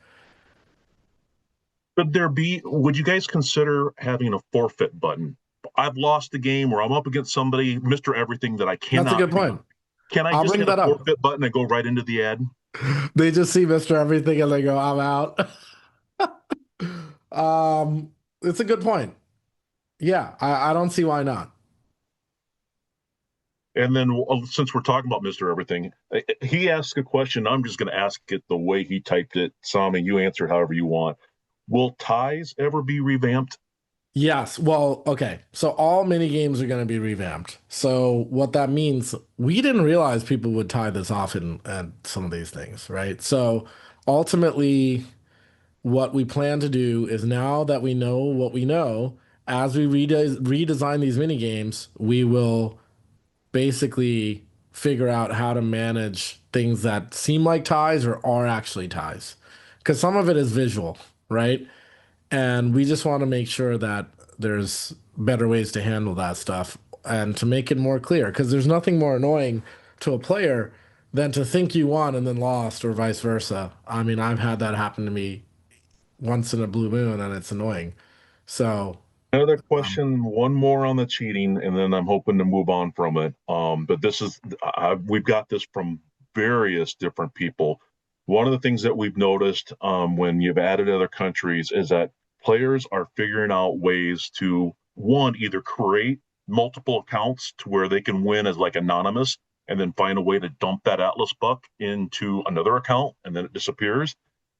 Would you guys consider having a forfeit button? I've lost the game where I'm up against somebody, Mr. Everything, that I that's a cannot good beat. point. Can I I'll just bring hit a that up. forfeit button and go right into the ad? They just see Mr. Everything and they go, I'm out. It's a good point. Yeah, I don't see why not. And then, since we're talking about Mr. Everything, he asked a question. I'm just going to ask it the way he typed it. Sami, you answer however you want. Will ties ever be revamped? Yes. Well, okay. So all mini games are going to be revamped. So what that means, we didn't realize people would tie this off in some of these things, right? So ultimately, what we plan to do is now that we know what we know, as we redesign these mini games, we will basically figure out how to manage things that seem like ties or are actually ties. Because some of it is visual, right? And we just want to make sure that there's better ways to handle that stuff and to make it more clear. Because there's nothing more annoying to a player than to think you won and then lost, or vice versa. I mean, I've had that happen to me once in a blue moon, and it's annoying. So, Another um, question, one more on the cheating, and then I'm hoping to move on from it. But this is we've got this from various different people. One of the things that we've noticed when you've added other countries is that players are figuring out ways to one either create multiple accounts to where they can win as like anonymous, and then find a way to dump that Atlas buck into another account, and then it disappears,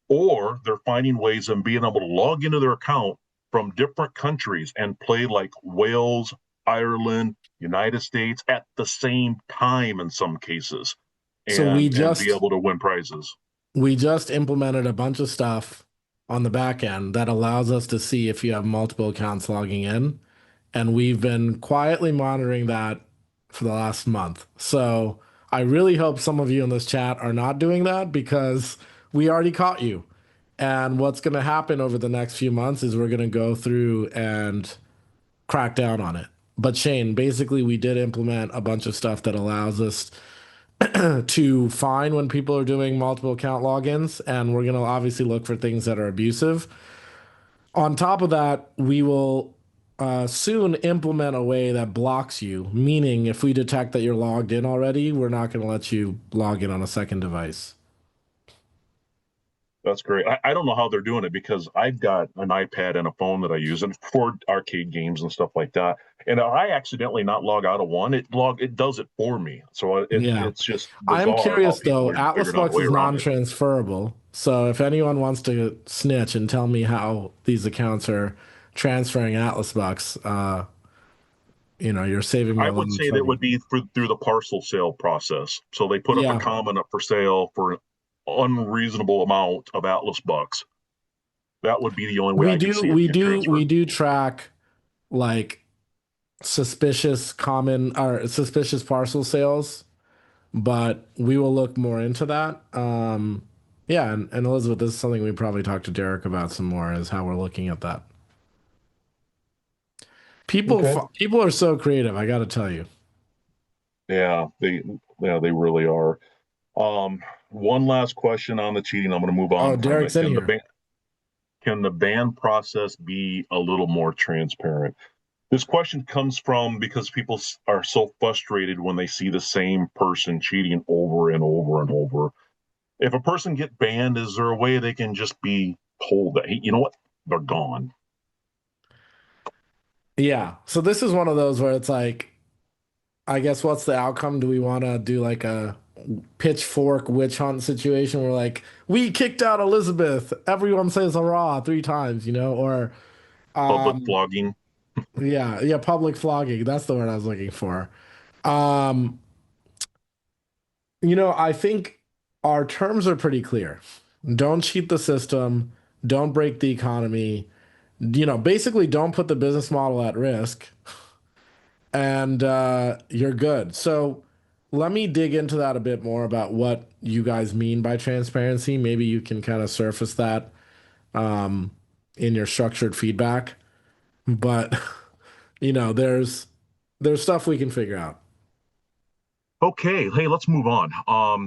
or they're finding ways of being able to log into their account from different countries and play like Wales, Ireland, United States at the same time in some cases, so and be able to win prizes. we just implemented a bunch of stuff on the back end that allows us to see if you have multiple accounts logging in. And we've been quietly monitoring that for the last month. So I really hope some of you in this chat are not doing that because we already caught you. And what's going to happen over the next few months is we're going to go through and crack down on it. But Shane, basically, we did implement a bunch of stuff that allows us to find when people are doing multiple account logins, and we're going to obviously look for things that are abusive. On top of that, we will soon implement a way that blocks you, meaning if we detect that you're logged in already, we're not going to let you log in on a second device. That's great. I don't know how they're doing it because I've got an iPad and a phone that I use and for arcade games and stuff like that. And I accidentally not log out of one, it does it for me. So Yeah. it's just I'm bizarre how curious people though, are Atlas figuring out a Bucks way is around it. non-transferable. So if anyone wants to snitch and tell me how these accounts are transferring Atlas Bucks, you're saving me I a lot would of say that trouble. would be through the parcel sale process. So they put up a Yeah. comment up for sale for an unreasonable amount of Atlas bucks. That would be the only way We I can do see it we being do we transferred. do track like suspicious parcel sales, but we will look more into that. Yeah, and Elizabeth, this is something we probably talk to Derek about some more, is how we're looking at that. Okay. People are so creative, I got to tell you. Yeah, they really are. One last question on the cheating. I'm going to move Oh, on from Derek's it. in here. Can the ban process be a little more transparent? This question comes from because people are so frustrated when they see the same person cheating over and over and over. If a person get banned, is there a way they can just be told that, hey, you know what, they're gone? Yeah. So this is one of those where it's like, I guess what's the outcome? Do we want to do like a pitchfork witch hunt situation where like we kicked out Elizabeth, everyone says hurrah 3 times, or Public um flogging. yeah, public flogging. That's the word I was looking for. Um, I think our terms are pretty clear. Don't cheat the system, don't break the economy, basically don't put the business model at risk, and you're good. So let me dig into that a bit more about what you guys mean by transparency. Maybe you can kind of surface that um, in your structured feedback. But there's stuff we can figure out. Okay, hey, let's move on.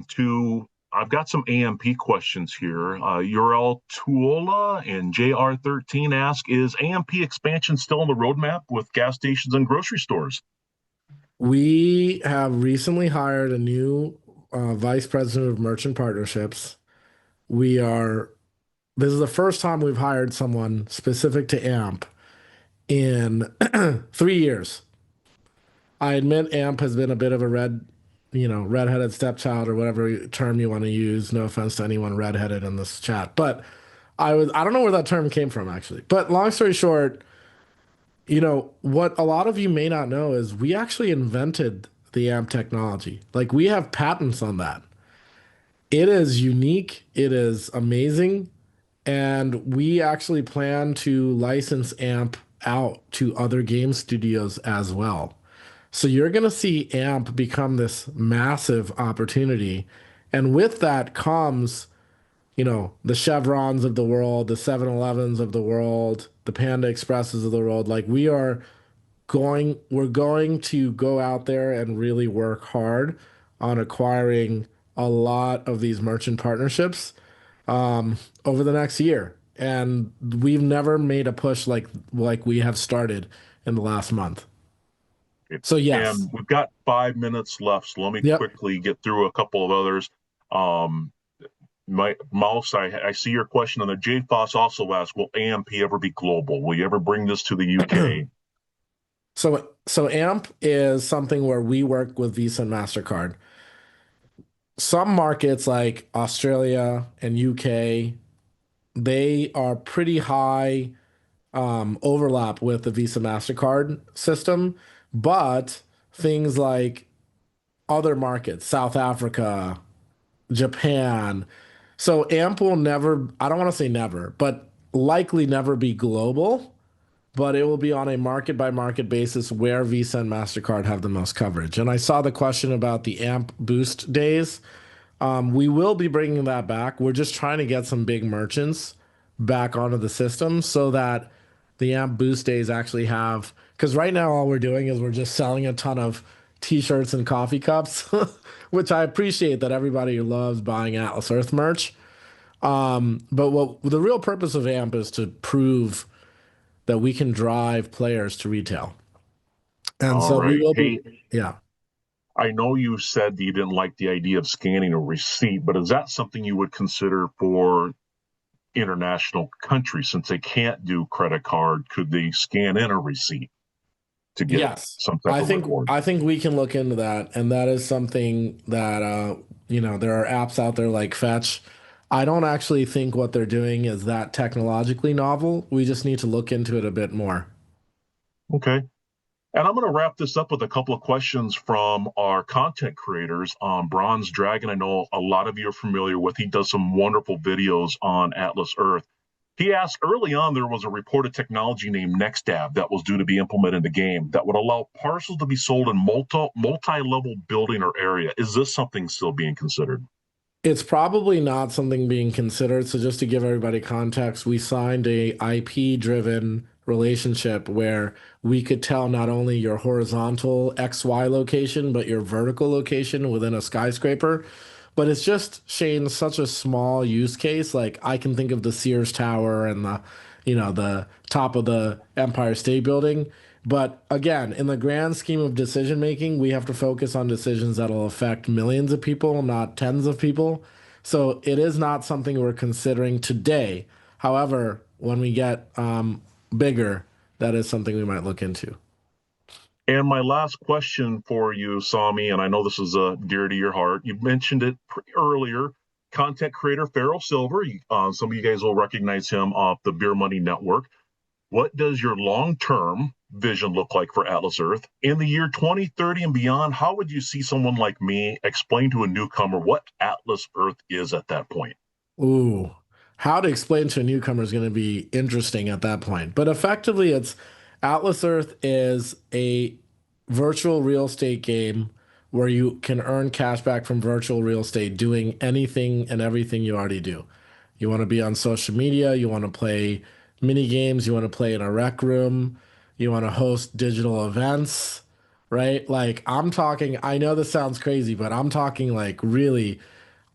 To I've got some AMP questions here. URL Tuola and JR13 ask, is AMP expansion still on the roadmap with gas stations and grocery stores? We have recently hired a new vice president of merchant partnerships. We are, this is the first time we've hired someone specific to AMP in 3 years. I admit AMP has been a bit of a redheaded stepchild or whatever term you want to use. No offense to anyone redheaded in this chat, but I don't know where that term came from actually. But long story short, What a lot of you may not know is we actually invented the AMP technology. Like we have patents on that. It is unique, it is amazing, and we actually plan to license AMP out to other game studios as well. So you're going to see AMP become this massive opportunity. And with that comes, the Chevrons of the world, the 7-Elevens of the world, the Panda Expresses of the world. Like we're going to go out there and really work hard on acquiring a lot of these merchant partnerships over the next year. And we've never made a push like we have started in the last month. So yes. And we've got 5 minutes left, so let me Yep. quickly get through a couple of others. Um, my mouse, I see your question on there. Jade Foss also asked, will AMP ever be global? Will you ever bring this to the UK? So AMP is something where we work with Visa and MasterCard. Some markets like Australia and UK, they are pretty high overlap with the Visa MasterCard system, but things like other markets, South Africa, Japan. So AMP will never, I don't want to say never, but likely never be global, but it will be on a market by market basis where Visa and MasterCard have the most coverage. And I saw the question about the AMP boost days. We will be bringing that back. We're just trying to get some big merchants back onto the system so that the AMP boost days actually have, because right now all we're doing is we're just selling a ton of t-shirts and coffee cups, which I appreciate that everybody loves buying Atlas Earth merch. But what the real purpose of AMP is to prove that we can drive players to retail. And All so we right. will be, Hey, yeah. I know you said that you didn't like the idea of scanning a receipt, but is that something you would consider for international countries since they can't do credit card? Could they scan in a receipt to get Yes. some type I of think reward? I think we can look into that. And that is something that there are apps out there like Fetch. I don't actually think what they're doing is that technologically novel. We just need to look into it a bit more. Okay. And I'm going to wrap this up with a couple of questions from our content creators. Bronze Dragon, I know a lot of you are familiar with. He does some wonderful videos on Atlas Earth. He asked early on there was a reported technology named NextDAV that was due to be implemented in the game that would allow parcels to be sold in multi-level building or area. Is this something still being considered? It's probably not something being considered. So just to give everybody context, we signed a IP-driven relationship where we could tell not only your horizontal XY location, but your vertical location within a skyscraper. But it's just, Shane, such a small use case. Like I can think of the Sears Tower and the top of the Empire State Building. But again, in the grand scheme of decision making, we have to focus on decisions that'll affect millions of people, not tens of people. So it is not something we're considering today. However, when we get bigger, that is something we might look into. And my last question for you, Sami, and I know this is dear to your heart. You mentioned it earlier. Content creator Farrell Silver. Some of you guys will recognize him off the Beer Money Network. What does your long-term vision look like for Atlas Earth in the year 2030 and beyond? How would you see someone like me explain to a newcomer what Atlas Earth is at that point? Ooh, how to explain to a newcomer is going to be interesting at that point. But effectively, it's Atlas Earth is a virtual real estate game where you can earn cash back from virtual real estate doing anything and everything you already do. You want to be on social media, you want to play mini games, you want to play in a rec room, you want to host digital events, right? Like I'm talking, I know this sounds crazy, but I'm talking like really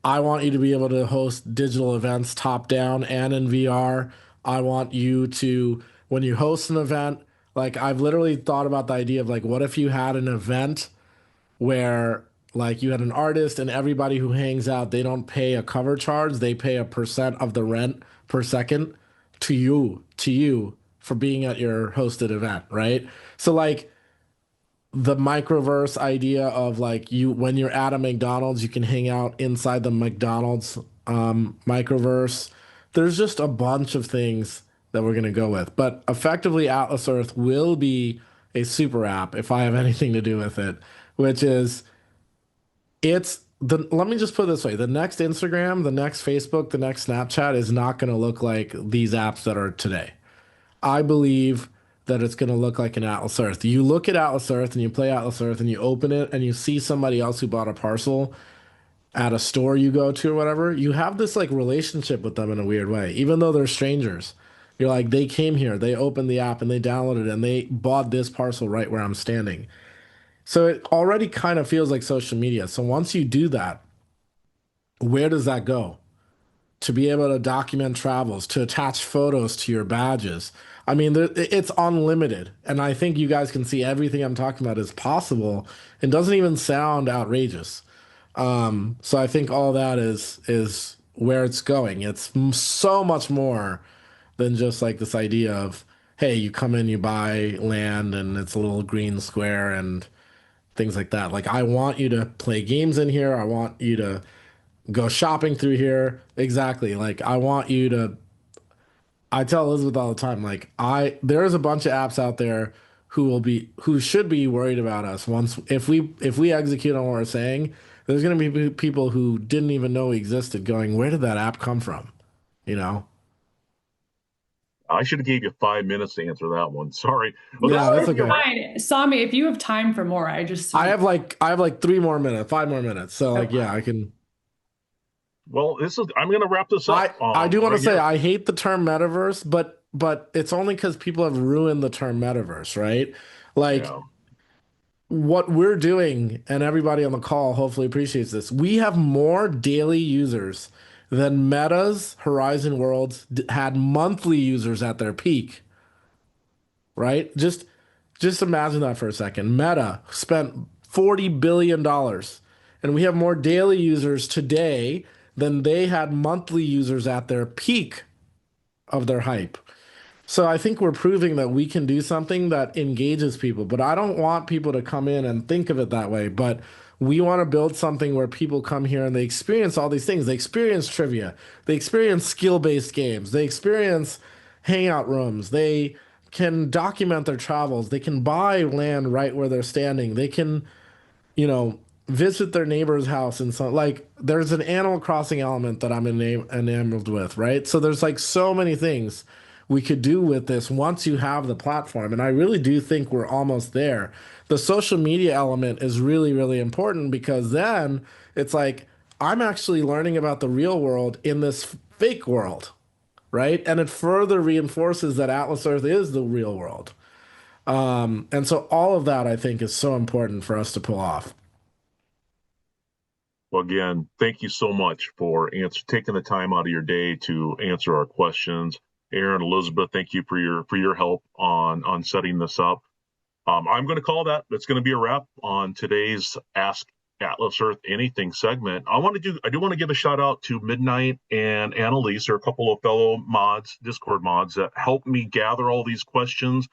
I want you to be able to host digital events top down and in VR. I want you to, when you host an event, like I've literally thought about the idea of like, what if you had an event where like you had an artist and everybody who hangs out, they don't pay a cover charge, they pay a percent of the rent per second to you for being at your hosted event, right? So like the microverse idea of like you when you're at a McDonald's, you can hang out inside the McDonald's microverse. There's just a bunch of things that we're going to go with. But effectively, Atlas Earth will be a super app if I have anything to do with it, which is let me just put it this way. The next Instagram, the next Facebook, the next Snapchat is not going to look like these apps that are today. I believe that it's going to look like an Atlas Earth. You look at Atlas Earth and you play Atlas Earth and you open it and you see somebody else who bought a parcel at a store you go to or whatever. You have this like relationship with them in a weird way, even though they're strangers. You're like, they came here, they opened the app and they downloaded it and they bought this parcel right where I'm standing. So it already kind of feels like social media. So once you do that, where does that go? To be able to document travels, to attach photos to your badges. I mean, it's unlimited. And I think you guys can see everything I'm talking about is possible and doesn't even sound outrageous. So I think all that is where it's going. It's so much more than just like this idea of, hey, you come in, you buy land, and it's a little green square and things like that. Like, I want you to play games in here. I want you to go shopping through here. Exactly. Like, I want you to. I tell Elizabeth all the time, like, there's a bunch of apps out there who should be worried about us once if we execute on what we're saying. There's going to be people who didn't even know we existed going, where did that app come from? You know? I should have gave you 5 minutes to answer that one. Sorry. Well, Yeah, this that's is okay. Fine. Sami, if you have time for more, I have like 3 more minutes, 5 more minutes. So like, yeah, I can. Well, I'm going to wrap this up. I do want right to say here. I hate the term metaverse, but it's only because people have ruined the term metaverse, right? Like, Yeah. what we're doing, and everybody on the call hopefully appreciates this. We have more daily users than Meta's Horizon Worlds had monthly users at their peak, right? Just imagine that for a second. Meta spent $40 billion, and we have more daily users today than they had monthly users at their peak of their hype. So I think we're proving that we can do something that engages people, but I don't want people to come in and think of it that way. But we want to build something where people come here and they experience all these things. They experience trivia, they experience skill-based games, they experience hangout rooms, they can document their travels, they can buy land right where they're standing, they can, visit their neighbor's house and so like there's an Animal Crossing element that I'm enamored with, right? So there's like so many things we could do with this once you have the platform. And I really do think we're almost there. The social media element is really, really important because then it's like I'm actually learning about the real world in this fake world, right? And it further reinforces that Atlas Earth is the real world. And so all of that I think is so important for us to pull off. Well, again, thank you so much for taking the time out of your day to answer our questions. Aaron, Elizabeth, thank you for your help on setting this up. I'm going to call that. That's going to be a wrap on today's Ask Atlas Earth Anything segment. I do want to give a shout out to Midnight and Annalise, or a couple of fellow mods, Discord mods, that helped me gather all these questions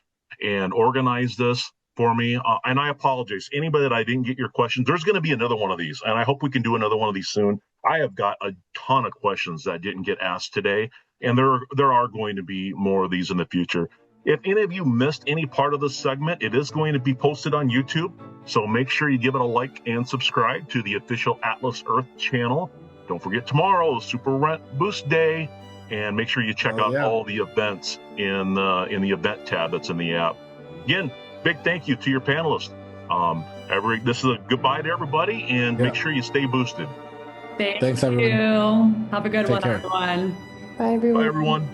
and organize this for me. And I apologize. Anybody that I didn't get your questions, there's going to be another one of these, and I hope we can do another one of these soon. I have got a ton of questions that didn't get asked today, and there are going to be more of these in the future. If any of you missed any part of this segment, it is going to be posted on YouTube, so make sure you give it a like and subscribe to the official Atlas Earth channel. Don't forget tomorrow is Super Rent Boost Day, and make sure you check out all the events in the event tab that's in the app. Again, big thank you to your panelists. This is a goodbye to everybody, and make sure you stay boosted. Thanks, everyone. Have a good one, everyone. Bye, everyone. Bye, everyone.